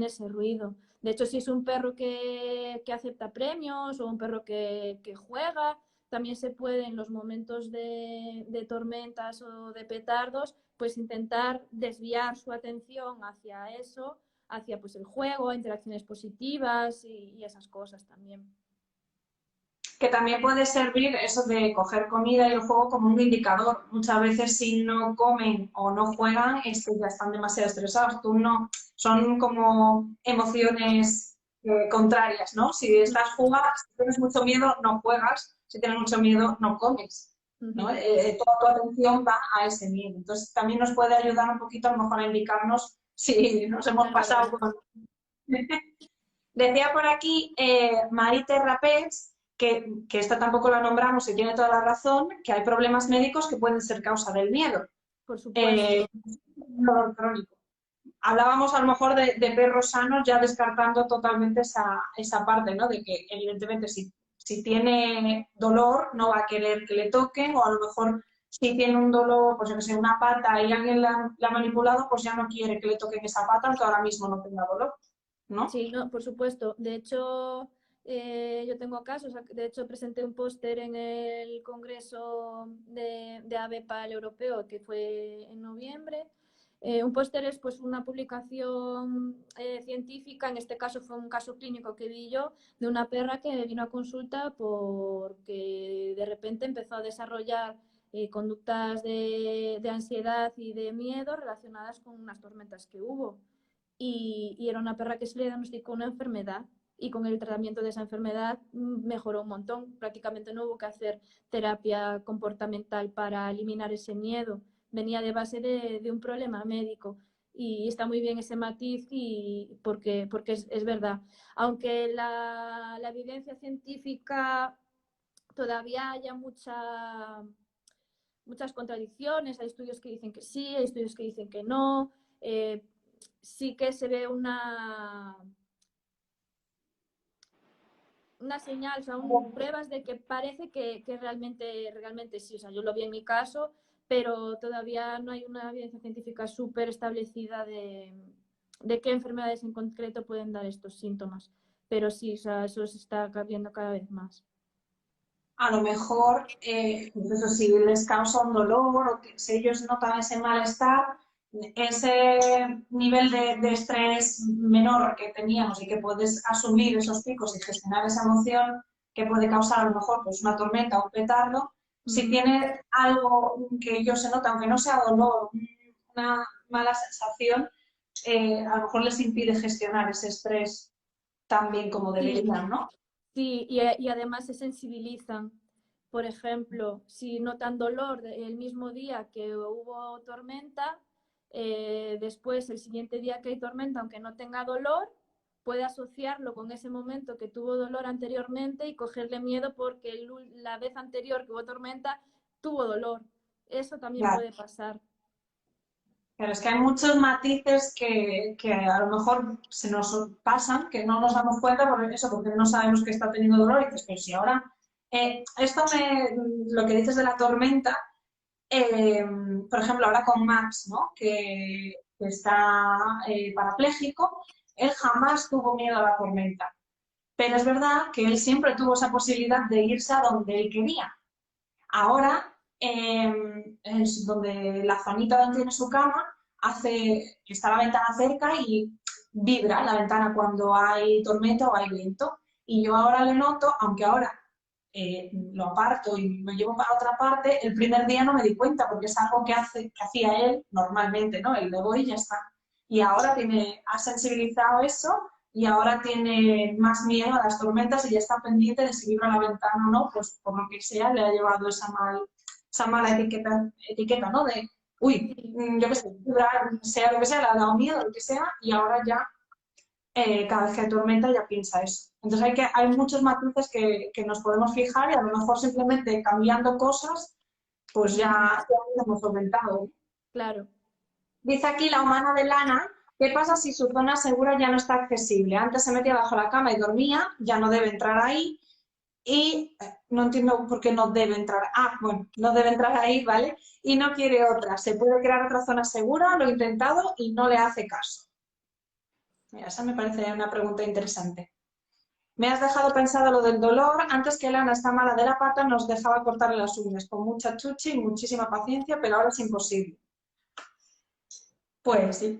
ese ruido. De hecho, si es un perro que acepta premios o un perro que juega, también se puede en los momentos de tormentas o de petardos, pues intentar desviar su atención hacia eso, hacia pues el juego, interacciones positivas y esas cosas también. Que también puede servir eso de coger comida y el juego como un indicador. Muchas veces si no comen o no juegan es que ya están demasiado estresados. Tú no, son como emociones contrarias, ¿no? Si estás jugando, si tienes mucho miedo, no juegas. Si tienes mucho miedo, no comes, ¿no? Toda tu atención va a ese miedo. Entonces también nos puede ayudar un poquito a lo mejor a indicarnos si nos hemos pasado con... Decía por aquí Marite Rapés, que esta tampoco la nombramos y tiene toda la razón, que hay problemas médicos que pueden ser causa del miedo. Por supuesto. Dolor crónico. Hablábamos a lo mejor de perros sanos, ya descartando totalmente esa parte, ¿no? De que evidentemente si tiene dolor no va a querer que le toquen, o a lo mejor si tiene un dolor, pues yo que sé, una pata y alguien la ha manipulado, pues ya no quiere que le toquen esa pata, aunque ahora mismo no tenga dolor, ¿no? Sí, no, por supuesto. De hecho, yo tengo casos. De hecho, presenté un póster en el Congreso de AVEPA Europeo, que fue en noviembre. Un póster es pues una publicación científica, en este caso fue un caso clínico que vi yo, de una perra que vino a consulta porque de repente empezó a desarrollar conductas de ansiedad y de miedo relacionadas con unas tormentas que hubo. Y era una perra que se le diagnosticó una enfermedad y con el tratamiento de esa enfermedad mejoró un montón. Prácticamente no hubo que hacer terapia comportamental para eliminar ese miedo. Venía de base de un problema médico y está muy bien ese matiz porque es verdad. Aunque la evidencia científica todavía haya muchas contradicciones, hay estudios que dicen que sí, hay estudios que dicen que no, sí que se ve una señal, o sea, pruebas de que parece que realmente sí. O sea, yo lo vi en mi caso, pero todavía no hay una evidencia científica súper establecida de qué enfermedades en concreto pueden dar estos síntomas. Pero sí, o sea, eso se está viendo cada vez más. A lo mejor, pues eso, si les causa un dolor o que si ellos notan ese malestar, ese nivel de estrés menor que teníamos y que puedes asumir esos picos y gestionar esa emoción que puede causar a lo mejor pues una tormenta o un petardo, si tiene algo que ellos se notan, aunque no sea dolor, una mala sensación, a lo mejor les impide gestionar ese estrés tan bien como Sí, deberían, ¿no? sí, y además se sensibilizan. Por ejemplo, si notan dolor el mismo día que hubo tormenta, después el siguiente día que hay tormenta, aunque no tenga dolor, puede asociarlo con ese momento que tuvo dolor anteriormente y cogerle miedo porque la vez anterior que hubo tormenta tuvo dolor. Eso también Claro. puede pasar. Pero es que hay muchos matices que a lo mejor se nos pasan, que no nos damos cuenta por eso, porque no sabemos que está teniendo dolor y dices, pero si ahora, lo que dices de la tormenta, por ejemplo, ahora con Max, ¿no? Que está parapléjico, él jamás tuvo miedo a la tormenta, pero es verdad que él siempre tuvo esa posibilidad de irse a donde él quería. Ahora, es donde la zonita donde tiene su cama, está la ventana cerca y vibra la ventana cuando hay tormenta o hay viento. Y yo ahora le noto, aunque ahora lo aparto y lo llevo para otra parte, el primer día no me di cuenta porque es algo que hacía él normalmente, ¿no? Él le voy y ya está. Y ahora ha sensibilizado eso y ahora tiene más miedo a las tormentas y ya está pendiente de si vibra la ventana o no, pues por lo que sea le ha llevado esa mala etiqueta, ¿no? De, uy, Sí, yo qué sé, sea lo que sea, le ha dado miedo, lo que sea, y ahora ya, cada vez que hay tormenta ya piensa eso. Entonces hay muchos matices que nos podemos fijar y a lo mejor simplemente cambiando cosas, pues ya lo hemos solventado. claro. Dice aquí la humana de lana, ¿qué pasa si su zona segura ya no está accesible? Antes se metía bajo la cama y dormía, ya no debe entrar ahí y no entiendo por qué no debe entrar. Ah, bueno, no debe entrar ahí, ¿vale? Y no quiere otra. Se puede crear otra zona segura, lo he intentado y no le hace caso. Mira, esa me parece una pregunta interesante. Me has dejado pensado lo del dolor. Antes que Lana está mala de la pata, nos dejaba cortarle las uñas con mucha chuchi y muchísima paciencia, pero ahora es imposible. Pues sí.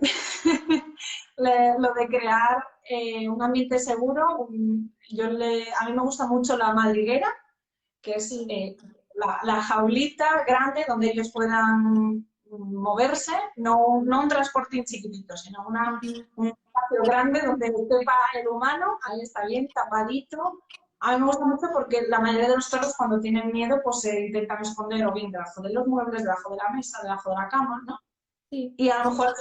Lo de crear un ambiente seguro, a mí me gusta mucho la madriguera, que es Sí, la jaulita grande donde ellos puedan moverse, no un transportín chiquitito, sino ujú, un espacio grande donde quepa el humano, ahí está bien, tapadito. A mí me gusta mucho porque la mayoría de los perros cuando tienen miedo pues se intentan esconder o bien debajo de los muebles, debajo de la mesa, debajo de la cama, ¿no? sí, Y a lo sí, mejor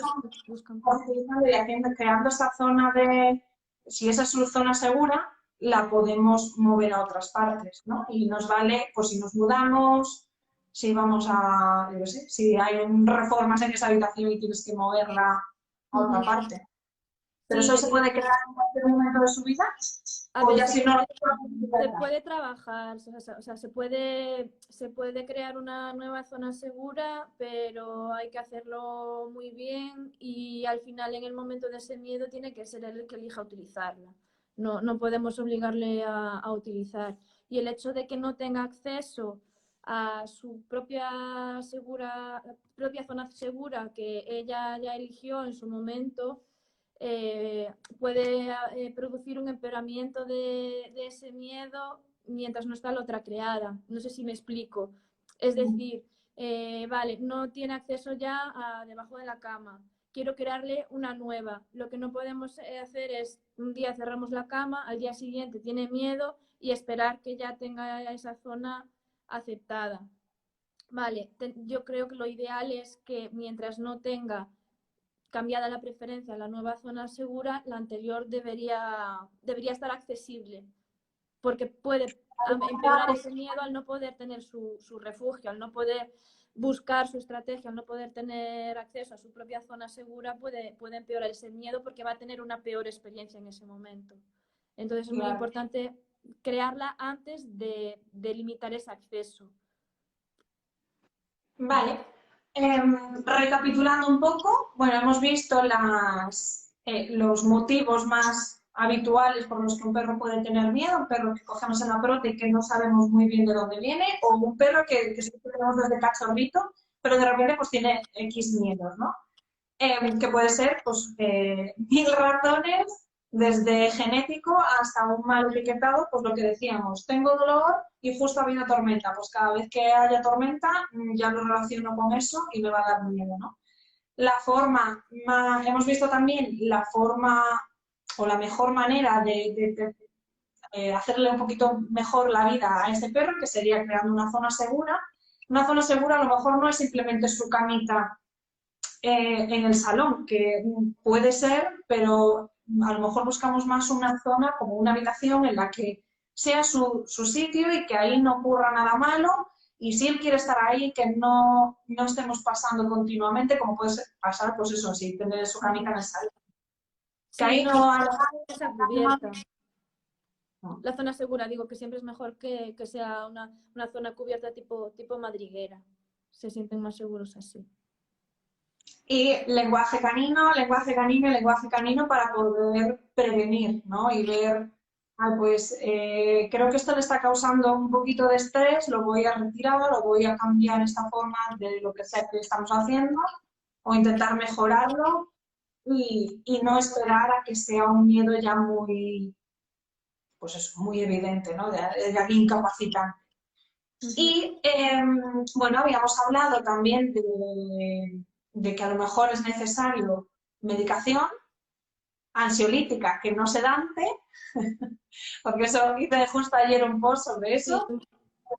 buscan. utilizando y creando esa zona de, si esa es su zona segura, la podemos mover a otras partes, ¿no? Y nos vale, pues si nos mudamos, si vamos a, yo sé, si hay reformas en esa habitación y tienes que moverla a otra Ujú. parte. Pero eso Sí, se puede crear en cualquier momento de su vida, a o ver, ya si no, se puede trabajar, o sea, se puede crear una nueva zona segura, pero hay que hacerlo muy bien y al final en el momento de ese miedo tiene que ser él el que elija utilizarla. No podemos obligarle a utilizar. Y el hecho de que no tenga acceso a su propia zona segura que ella ya eligió en su momento, puede producir un empeoramiento de ese miedo mientras no está la otra creada. No sé si me explico. Es decir, vale, no tiene acceso ya a debajo de la cama. Quiero crearle una nueva. Lo que no podemos hacer es un día cerramos la cama, al día siguiente tiene miedo y esperar que ya tenga esa zona aceptada. Vale, yo creo que lo ideal es que mientras no tenga cambiada la preferencia a la nueva zona segura, la anterior debería estar accesible, porque puede empeorar ese miedo al no poder tener su refugio, al no poder buscar su estrategia, al no poder tener acceso a su propia zona segura, puede empeorar ese miedo porque va a tener una peor experiencia en ese momento. Entonces es muy claro. importante crearla antes de limitar ese acceso. Vale. Recapitulando un poco, bueno, hemos visto los motivos más habituales por los que un perro puede tener miedo, un perro que cogemos en la pelota y que no sabemos muy bien de dónde viene, o un perro que siempre tenemos desde cachorrito, pero de repente pues tiene X miedos, ¿no? Que puede ser pues 1000 razones, desde genético hasta un mal etiquetado, pues lo que decíamos, tengo dolor y justo ha habido tormenta, pues cada vez que haya tormenta ya lo relaciono con eso y me va a dar miedo, ¿no? La forma, hemos visto también la forma o la mejor manera de hacerle un poquito mejor la vida a ese perro, que sería creando una zona segura. Una zona segura a lo mejor no es simplemente su camita en el salón, que puede ser, pero a lo mejor buscamos más una zona como una habitación en la que sea su sitio y que ahí no ocurra nada malo. Y si él quiere estar ahí, que no estemos pasando continuamente, como puede pasar, pues eso, si tener su camita en el salón. Que Sí, ahí no, no y hay... que sea cubierta. No. La zona segura, digo que siempre es mejor que sea una zona cubierta tipo madriguera. Se sienten más seguros así. Y lenguaje canino y lenguaje canino para poder prevenir, ¿no? Y ver, pues creo que esto le está causando un poquito de estrés, lo voy a retirar, lo voy a cambiar esta forma de lo que sea que estamos haciendo, o intentar mejorarlo y no esperar a que sea un miedo ya muy, pues eso, muy evidente, ¿no? De aquí incapacitante. Ujú. Y bueno, habíamos hablado también de que a lo mejor es necesario medicación ansiolítica que no sedante, porque eso hice justo ayer un post sobre Sí, eso.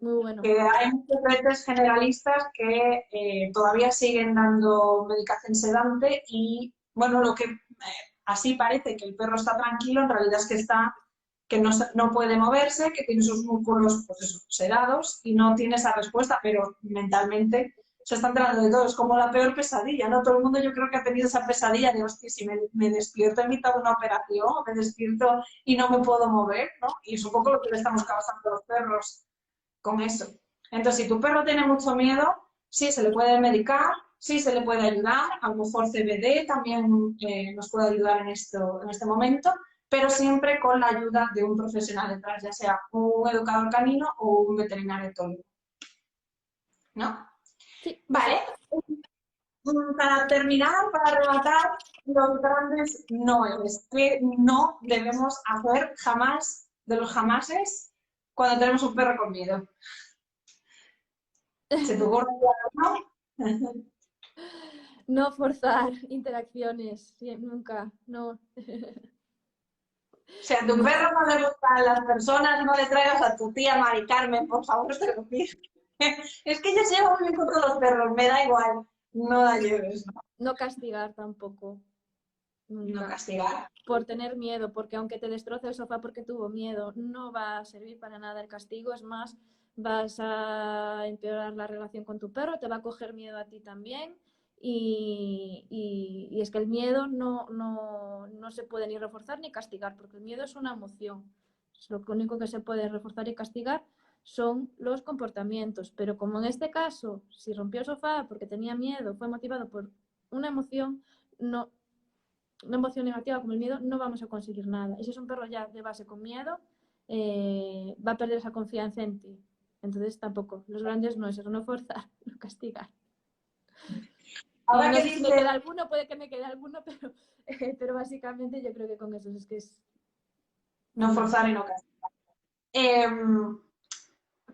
muy bueno. que hay muchos veces generalistas que todavía siguen dando medicación sedante y, bueno, lo que así parece que el perro está tranquilo, en realidad es que está, que no, no puede moverse, que tiene sus músculos, pues eso, sedados y no tiene esa respuesta, pero mentalmente se está enterando de todo. Es como la peor pesadilla, ¿no? Todo el mundo yo creo que ha tenido esa pesadilla de, hostia, si me despierto en mitad de una operación, o me despierto y no me puedo mover, ¿no? Y es un poco lo que le estamos causando a los perros con eso. Entonces, si tu perro tiene mucho miedo, sí se le puede medicar, sí se le puede ayudar, a lo mejor CBD también nos puede ayudar en este momento, pero siempre con la ayuda de un profesional detrás, ya sea un educador canino o un veterinario etólogo, ¿no? Sí, Vale, exacto. para terminar, para rematar, los grandes noes que no debemos hacer jamás de los jamases cuando tenemos un perro con miedo. ¿Se te ocurre alguno? No forzar interacciones, sí, nunca, no. Si a tu perro no le gustan las personas, no le traigas a tu tía Mari Carmen, por favor, te lo pido. Es que yo se llevo muy bien con todos los perros, me da igual, no la lleves, no, No castigar tampoco, no nunca. castigar. Por tener miedo, porque aunque te destroce el sofá porque tuvo miedo, no va a servir para nada el castigo, es más, vas a empeorar la relación con tu perro, te va a coger miedo a ti también y es que el miedo no se puede ni reforzar ni castigar, porque el miedo es una emoción. Lo único que se puede reforzar y castigar son los comportamientos, pero como en este caso, si rompió el sofá porque tenía miedo, fue motivado por una emoción, no, una emoción negativa como el miedo, no vamos a conseguir nada. Y si es un perro ya de base con miedo, va a perder esa confianza en ti. Entonces tampoco, los grandes no es eso, no forzar, no castigar. Y Ahora no que sé si me queda dices alguno, puede que me quede alguno, pero básicamente yo creo que con eso es que es no forzar y no castigar.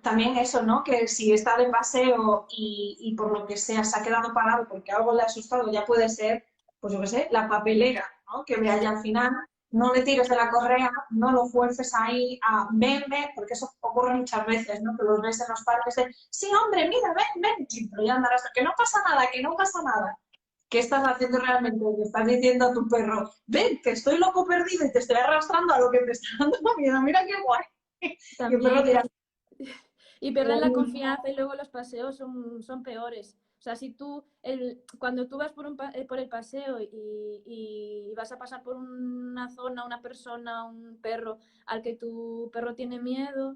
También eso, ¿no? Que si está de paseo y por lo que sea se ha quedado parado porque algo le ha asustado, ya puede ser, pues yo qué sé, la papelera, ¿no? Que vea ya al final, no le tires de la correa, no lo fuerces ahí a venme, porque eso ocurre muchas veces, ¿no? Que los ves en los parques de, sí, hombre, mira, ven, sí, pero ya andarás, que no pasa nada, que no pasa nada. ¿Qué estás haciendo realmente? Le estás diciendo a tu perro, ven, que estoy loco perdido y te estoy arrastrando a lo que te está dando miedo, mira qué guay. Y el perro también dirá, y pierden la confianza y luego los paseos son peores. O sea, si tú, cuando tú vas por el paseo y vas a pasar por una zona, una persona, un perro al que tu perro tiene miedo,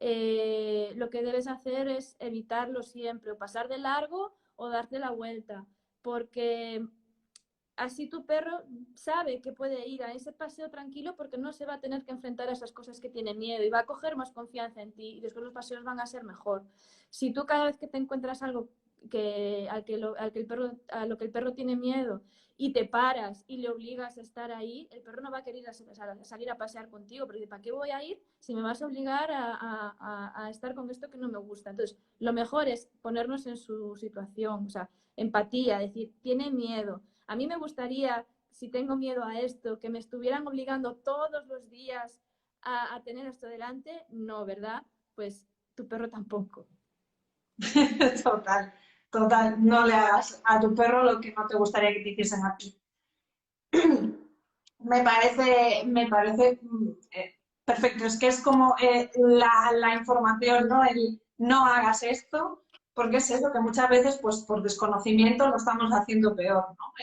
lo que debes hacer es evitarlo siempre, o pasar de largo o darte la vuelta, porque así tu perro sabe que puede ir a ese paseo tranquilo porque no se va a tener que enfrentar a esas cosas que tiene miedo y va a coger más confianza en ti y después los paseos van a ser mejor. Si tú cada vez que te encuentras algo a lo que el perro tiene miedo y te paras y le obligas a estar ahí, el perro no va a querer salir a pasear contigo, pero ¿para qué voy a ir si me vas a obligar a estar con esto que no me gusta? Entonces, lo mejor es ponernos en su situación, o sea, empatía, decir, tiene miedo. A mí me gustaría, si tengo miedo a esto, que me estuvieran obligando todos los días a tener esto delante. No, ¿verdad? Pues tu perro tampoco. Total, total. No le hagas a tu perro lo que no te gustaría que te hiciesen a ti. Me parece perfecto. Es que es como la información, ¿no? El no hagas esto, porque es eso que muchas veces, pues por desconocimiento, lo estamos haciendo peor, ¿no?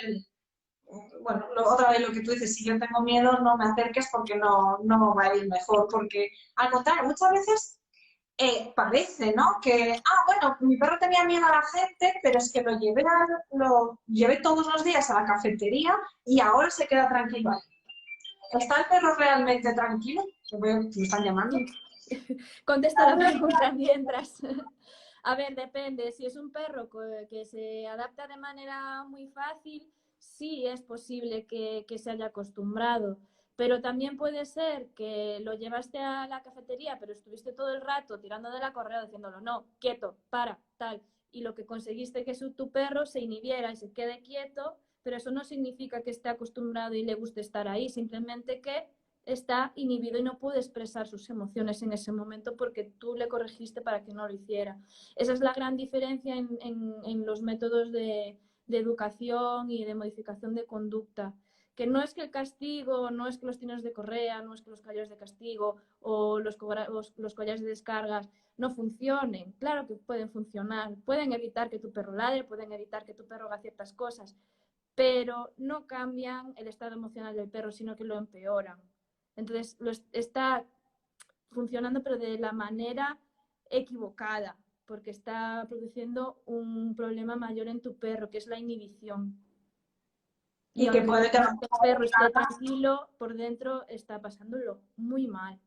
Bueno, otra vez lo que tú dices, si yo tengo miedo, no me acerques porque no me va a ir mejor, porque al contrario, muchas veces parece, ¿no? Que, bueno, mi perro tenía miedo a la gente, pero es que lo llevé todos los días a la cafetería y ahora se queda tranquilo ahí. ¿Está el perro realmente tranquilo? Me están llamando. Contesta la pregunta mientras. A ver, depende. Si es un perro que se adapta de manera muy fácil, sí es posible que se haya acostumbrado. Pero también puede ser que lo llevaste a la cafetería, pero estuviste todo el rato tirando de la correa diciéndolo, no, quieto, para, tal. Y lo que conseguiste que tu perro se inhibiera y se quede quieto, pero eso no significa que esté acostumbrado y le guste estar ahí, simplemente que está inhibido y no puede expresar sus emociones en ese momento porque tú le corregiste para que no lo hiciera. Esa es la gran diferencia en los métodos de educación y de modificación de conducta. Que no es que el castigo, no es que los tiros de correa, no es que los collares de castigo o los collares de descargas no funcionen. Claro que pueden funcionar, pueden evitar que tu perro ladre, pueden evitar que tu perro haga ciertas cosas, pero no cambian el estado emocional del perro, sino que lo empeoran. Entonces, está funcionando, pero de la manera equivocada, porque está produciendo un problema mayor en tu perro, que es la inhibición. Y Y que aunque puede que no el perro esté tranquilo, por dentro está pasándolo muy mal.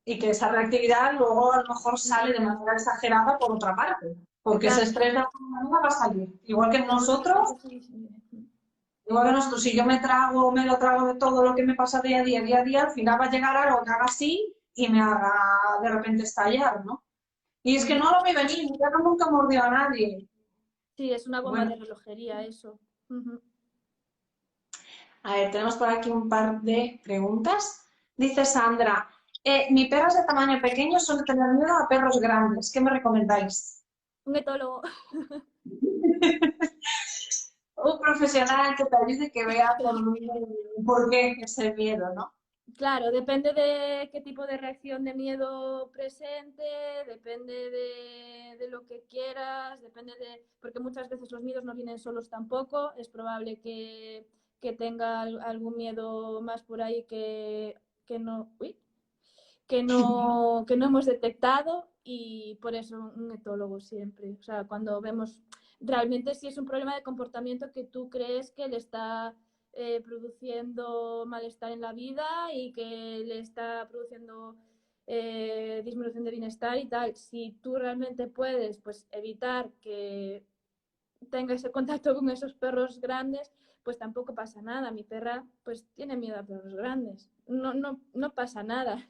y que esa reactividad luego a lo mejor sale de manera exagerada por otra parte, porque ese Claro, estrés de alguna manera va a salir. Igual que nosotros, si yo me lo trago de todo lo que me pasa día a día, al final va a llegar algo que haga así y me haga de repente estallar, ¿no? Y es que no lo vi venir, mi perro nunca mordió a nadie. sí, es una bomba Bueno, de relojería eso. a ver, tenemos por aquí un par de preguntas. Dice Sandra, mi perro es de tamaño pequeño, suele tener miedo a perros grandes. ¿Qué me recomendáis? Un etólogo. Un profesional que te ayude, que vea por qué ese miedo, ¿no? Claro, depende de qué tipo de reacción de miedo presente, depende de lo que quieras, depende de... Porque muchas veces los miedos no vienen solos tampoco, es probable que tenga algún miedo más por ahí que no... Uy, que no hemos detectado y por eso un etólogo siempre. O sea, cuando vemos realmente si es un problema de comportamiento que tú crees que le está produciendo malestar en la vida y que le está produciendo disminución de bienestar y tal. Si tú realmente puedes pues, evitar que tenga ese contacto con esos perros grandes, pues tampoco pasa nada. Mi perra pues tiene miedo a perros grandes. No pasa nada.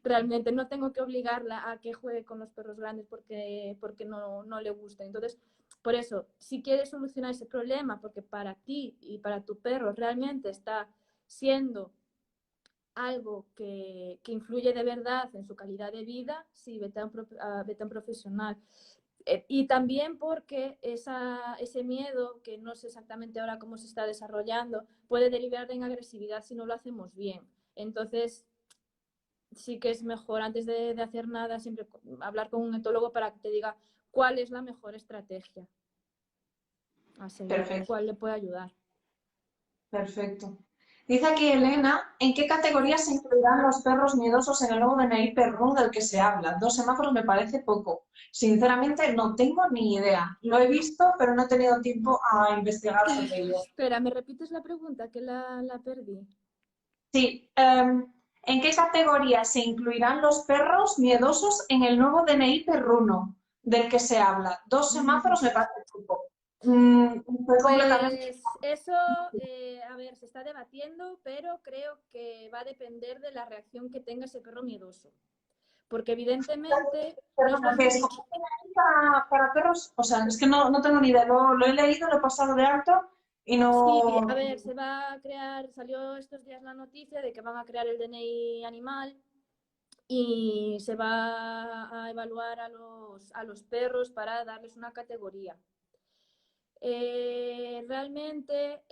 Realmente no tengo que obligarla a que juegue con los perros grandes porque no le gusta. Entonces, por eso, si quieres solucionar ese problema, porque para ti y para tu perro realmente está siendo algo que influye de verdad en su calidad de vida, sí, vete a un profesional. Y también porque ese miedo, que no sé exactamente ahora cómo se está desarrollando, puede derivar en agresividad si no lo hacemos bien. Entonces, sí que es mejor, antes de hacer nada, siempre hablar con un etólogo para que te diga cuál es la mejor estrategia a seguir, Perfecto, cuál le puede ayudar. perfecto. Dice aquí Elena, ¿en qué categoría se incluirán los perros miedosos en el nuevo DNI perrú del que se habla? 2 semáforos me parece poco. Sinceramente no tengo ni idea. Lo he visto, pero no he tenido tiempo a investigar sobre ello. Espera, ¿me repites la pregunta? Que la perdí. Sí, ¿en qué categoría se incluirán los perros miedosos en el nuevo DNI perruno del que se habla? 2 semáforos me parece poco. Estoy completamente... Pues eso, a ver, se está debatiendo, pero creo que va a depender de la reacción que tenga ese perro miedoso. Porque evidentemente no es lo Perdona, ¿que es mismo. como un DNI para perros? O sea, es que no tengo ni idea. Lo he leído, lo he pasado de alto y Sí, a no... ver, se va a crear, salió estos días la noticia de que van a crear el DNI animal y se va a evaluar a los perros para darles una categoría. Realmente,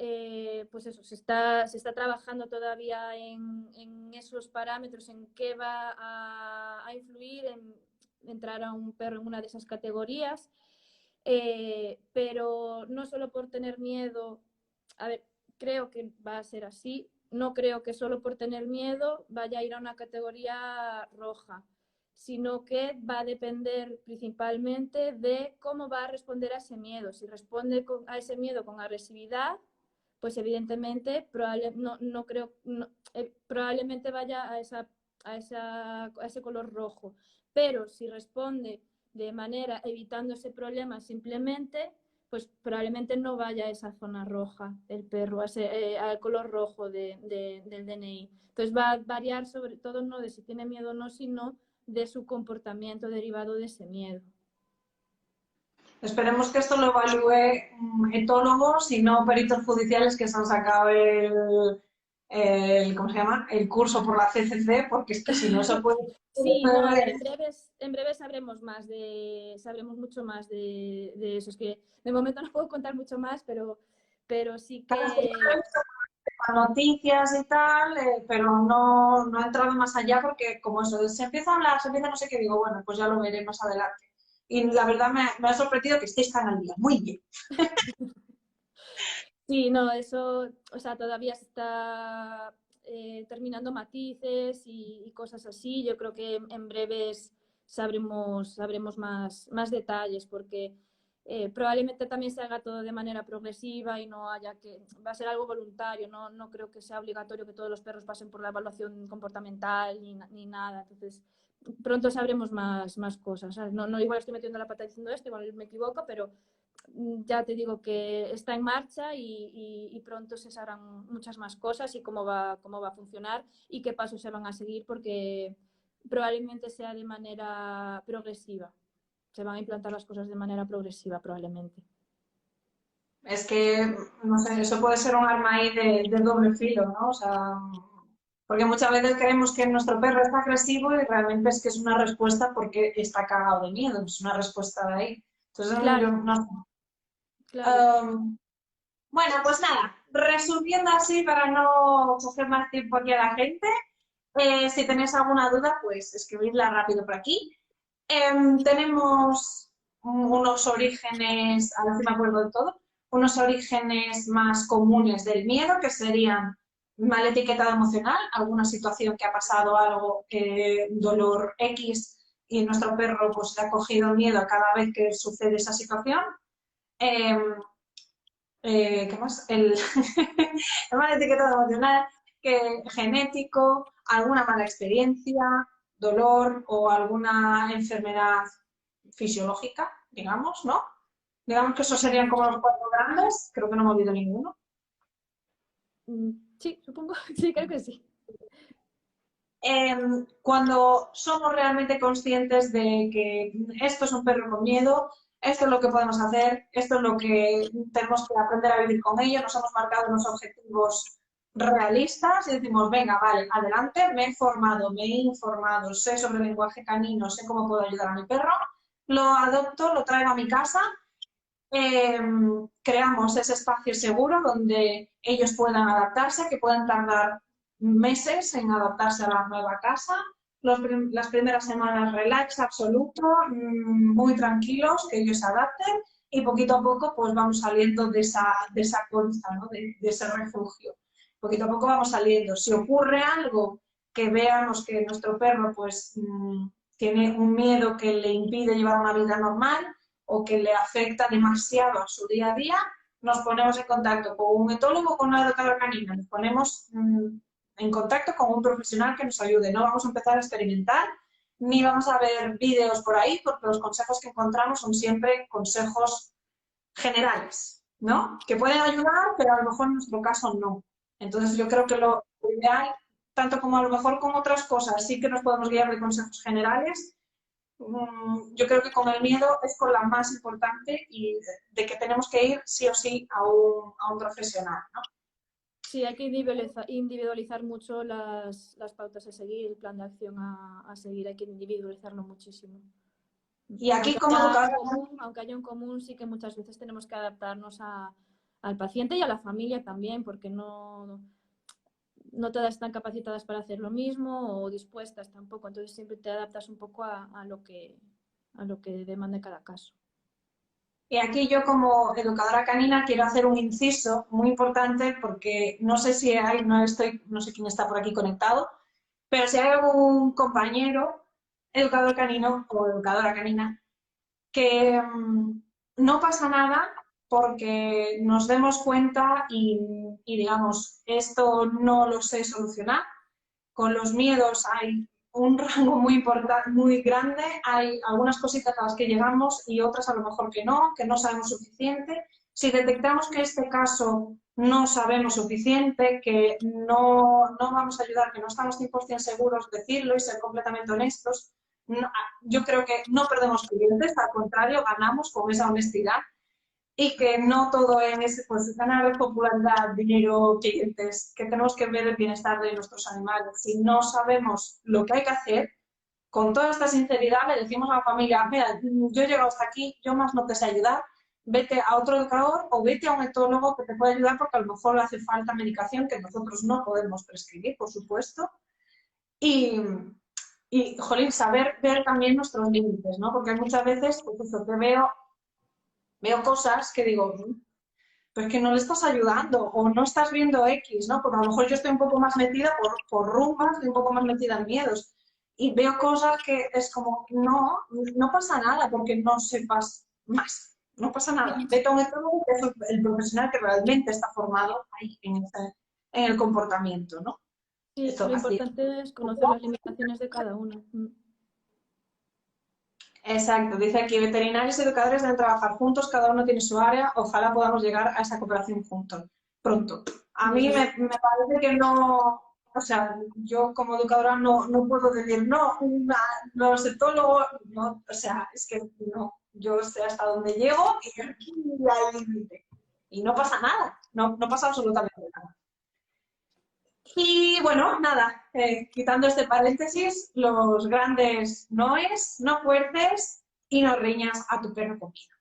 pues eso, se está trabajando todavía en esos parámetros, en qué va a influir en entrar a un perro en una de esas categorías, pero no solo por tener miedo, a ver, creo que va a ser así, no creo que solo por tener miedo vaya a ir a una categoría roja, sino que va a depender principalmente de cómo va a responder a ese miedo. Si responde a ese miedo con agresividad, pues evidentemente no creo, probablemente vaya a ese color rojo. Pero si responde de manera evitando ese problema simplemente, pues probablemente no vaya a esa zona roja el perro, al color rojo del DNI. Entonces va a variar sobre todo no de si tiene miedo o no, sino de su comportamiento derivado de ese miedo. Esperemos que esto lo evalúe etólogos y no peritos judiciales que se han sacado ¿cómo se llama? El curso por la CCC, porque es que si no se puede... Sí, no, a ver, en breve sabremos mucho más de eso. Es que de momento no puedo contar mucho más, pero sí que... noticias y tal, pero no he entrado más allá porque como eso, se empieza a hablar, se empieza no sé qué, digo, bueno, pues ya lo veré más adelante. Y la verdad me ha sorprendido que estéis tan al día. Muy bien. Sí, no, eso, o sea, todavía se está terminando matices y cosas así. Yo creo que en breves sabremos más detalles porque probablemente también se haga todo de manera progresiva y no haya que, va a ser algo voluntario, no creo que sea obligatorio que todos los perros pasen por la evaluación comportamental ni nada. Entonces, pronto sabremos más cosas. ¿Sabes? No, igual estoy metiendo la pata diciendo esto, igual me equivoco, pero ya te digo que está en marcha y pronto se sabrán muchas más cosas y cómo va a funcionar y qué pasos se van a seguir porque probablemente sea de manera progresiva. Se van a implantar las cosas de manera progresiva probablemente. Es que, no sé, eso puede ser un arma ahí de doble filo, ¿no? O sea, porque muchas veces creemos que nuestro perro está agresivo y realmente es que es una respuesta porque está cagado de miedo, es una respuesta de ahí. Entonces, yo Claro, no sé. claro. Um, bueno, pues nada, resumiendo así para no coger más tiempo aquí a la gente, si tenéis alguna duda, pues escribidla rápido por aquí. Tenemos unos orígenes, a ver si me acuerdo de todo, unos orígenes más comunes del miedo, que serían mal etiquetado emocional, alguna situación que ha pasado algo, dolor X, y nuestro perro pues le ha cogido miedo a cada vez que sucede esa situación. Eh, ¿Qué más? El mal etiquetado emocional, genético, alguna mala experiencia, dolor o alguna enfermedad fisiológica, digamos, ¿no? Digamos que esos serían como los cuatro grandes, creo que no me olvido ninguno. Sí, supongo. Sí, creo que sí. Cuando somos realmente conscientes de que esto es un perro con miedo, esto es lo que podemos hacer, esto es lo que tenemos que aprender a vivir con ello, nos hemos marcado unos objetivos realistas y decimos, venga, vale, adelante, me he formado, me he informado, sé sobre el lenguaje canino, sé cómo puedo ayudar a mi perro, lo adopto, lo traigo a mi casa, eh, creamos ese espacio seguro donde ellos puedan adaptarse, que pueden tardar meses en adaptarse a la nueva casa. Las primeras semanas relax absoluto, muy tranquilos, que ellos se adapten y poquito a poco pues vamos saliendo de esa concha, ¿no? de ese refugio. Poquito a poco vamos saliendo. Si ocurre algo que veamos que nuestro perro pues tiene un miedo que le impide llevar una vida normal, o que le afecta demasiado a su día a día, nos ponemos en contacto con un etólogo o con una educadora canina, nos ponemos en contacto con un profesional que nos ayude. No vamos a empezar a experimentar, ni vamos a ver vídeos por ahí, porque los consejos que encontramos son siempre consejos generales, ¿no? Que pueden ayudar, pero a lo mejor en nuestro caso no. Entonces yo creo que lo ideal, tanto como a lo mejor con otras cosas, sí que nos podemos guiar de consejos generales. Yo creo que con el miedo es con la más importante y de que tenemos que ir sí o sí a un profesional, ¿no? Sí, hay que individualizar mucho las pautas a seguir, el plan de acción a seguir, hay que individualizarlo muchísimo. Y aquí como educadora, Aunque haya un común, sí que muchas veces tenemos que adaptarnos al paciente y a la familia también, porque no todas están capacitadas para hacer lo mismo o dispuestas tampoco. Entonces siempre te adaptas un poco a lo que demande cada caso. y aquí yo como educadora canina quiero hacer un inciso muy importante porque no sé si hay, no sé quién está por aquí conectado, pero si hay algún compañero, educador canino o educadora canina, que no pasa nada porque nos demos cuenta y digamos, esto no lo sé solucionar. Con los miedos hay un rango muy importante, muy grande, hay algunas cositas a las que llegamos y otras a lo mejor que no sabemos suficiente. Si detectamos que este caso no sabemos suficiente, que no vamos a ayudar, que no estamos 100% seguros, decirlo y ser completamente honestos, yo creo que no perdemos clientes, al contrario, ganamos con esa honestidad. y que no todo es pues, ganar popularidad, dinero, clientes, que tenemos que ver el bienestar de nuestros animales. Si no sabemos lo que hay que hacer, con toda esta sinceridad le decimos a la familia, mira, yo he llegado hasta aquí, yo más no te sé ayudar, vete a otro educador o vete a un etólogo que te puede ayudar porque a lo mejor le hace falta medicación que nosotros no podemos prescribir, por supuesto. Y, jolín, saber ver también nuestros límites, ¿no? Porque muchas veces, pues eso, que veo cosas que digo, pues que no le estás ayudando o no estás viendo X, ¿no? Porque a lo mejor yo estoy un poco más metida por rumbas, estoy un poco más metida en miedos y veo cosas que es como, no, no pasa nada porque no sepas más, no pasa nada. Vete a un etólogo que es el profesional que realmente está formado ahí en el comportamiento, ¿no? Sí, Esto lo así. importante es conocer las limitaciones de cada uno. Exacto, dice aquí, veterinarios y educadores deben trabajar juntos, cada uno tiene su área, ojalá podamos llegar a esa cooperación juntos, pronto. A mí Desde luego. me parece que no, o sea, yo como educadora no puedo decir, no, los etólogos, no, o sea, es que no, yo sé hasta dónde llego y aquí hay límite. Y no pasa nada, no pasa absolutamente nada. Y bueno, nada, quitando este paréntesis, los grandes noes, no fuerces y no riñas a tu perro comido.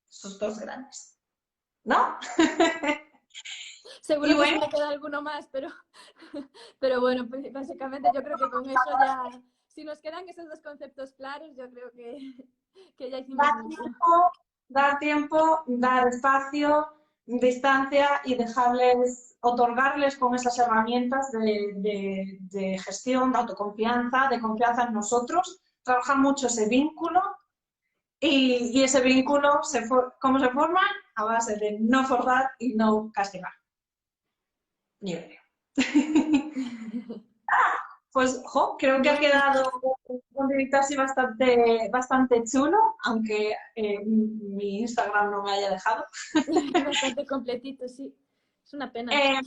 Esos dos grandes, ¿no? Y Seguro que se bueno, me queda alguno más, pero bueno, pues básicamente yo creo que con eso ya, si nos quedan esos dos conceptos claros, yo creo que ya hicimos mucho. dar tiempo, dar espacio, distancia y dejarles, otorgarles con esas herramientas de gestión, de autoconfianza, de confianza en nosotros, trabajar mucho ese vínculo. Y ese vínculo, ¿cómo se forma? A base de no forzar y no castigar. Yo creo. Pues, creo que ha Bueno, quedado un directo así bastante chulo, aunque mi Instagram no me haya dejado. bastante completito, sí. Es una pena. Eh,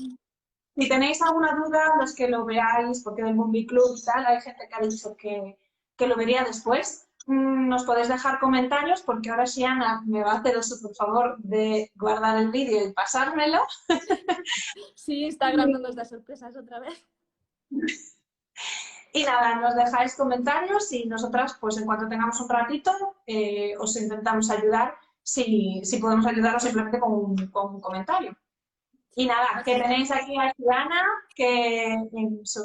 si tenéis alguna duda, los que lo veáis, porque del Movie Club y tal, hay gente que ha dicho que lo vería después. Nos podéis dejar comentarios porque ahora sí Ana me va a hacer el super favor de guardar el vídeo y pasármelo. Sí, Instagram no nos da sorpresas otra vez. Y nada, nos dejáis comentarios y nosotras, pues en cuanto tengamos un ratito, os intentamos ayudar si podemos ayudaros simplemente con un comentario. Y nada, que Así, tenéis aquí a Gianna, que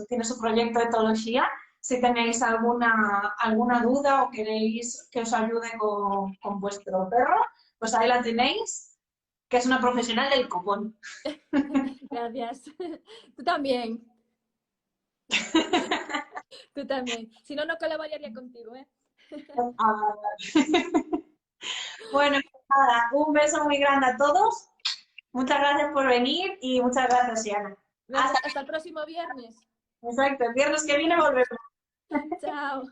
tiene su proyecto de etología. Si tenéis alguna duda o queréis que os ayude con vuestro perro, pues ahí la tenéis, que es una profesional del copón. gracias. Tú también, tú también. Si no, no colaboraría contigo, ¿eh? Bueno, nada, un beso muy grande a todos. Muchas gracias por venir y muchas gracias, Gianna. Hasta, Hasta el próximo viernes. exacto, el viernes que viene volvemos. Chao.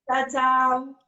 Chao, chao.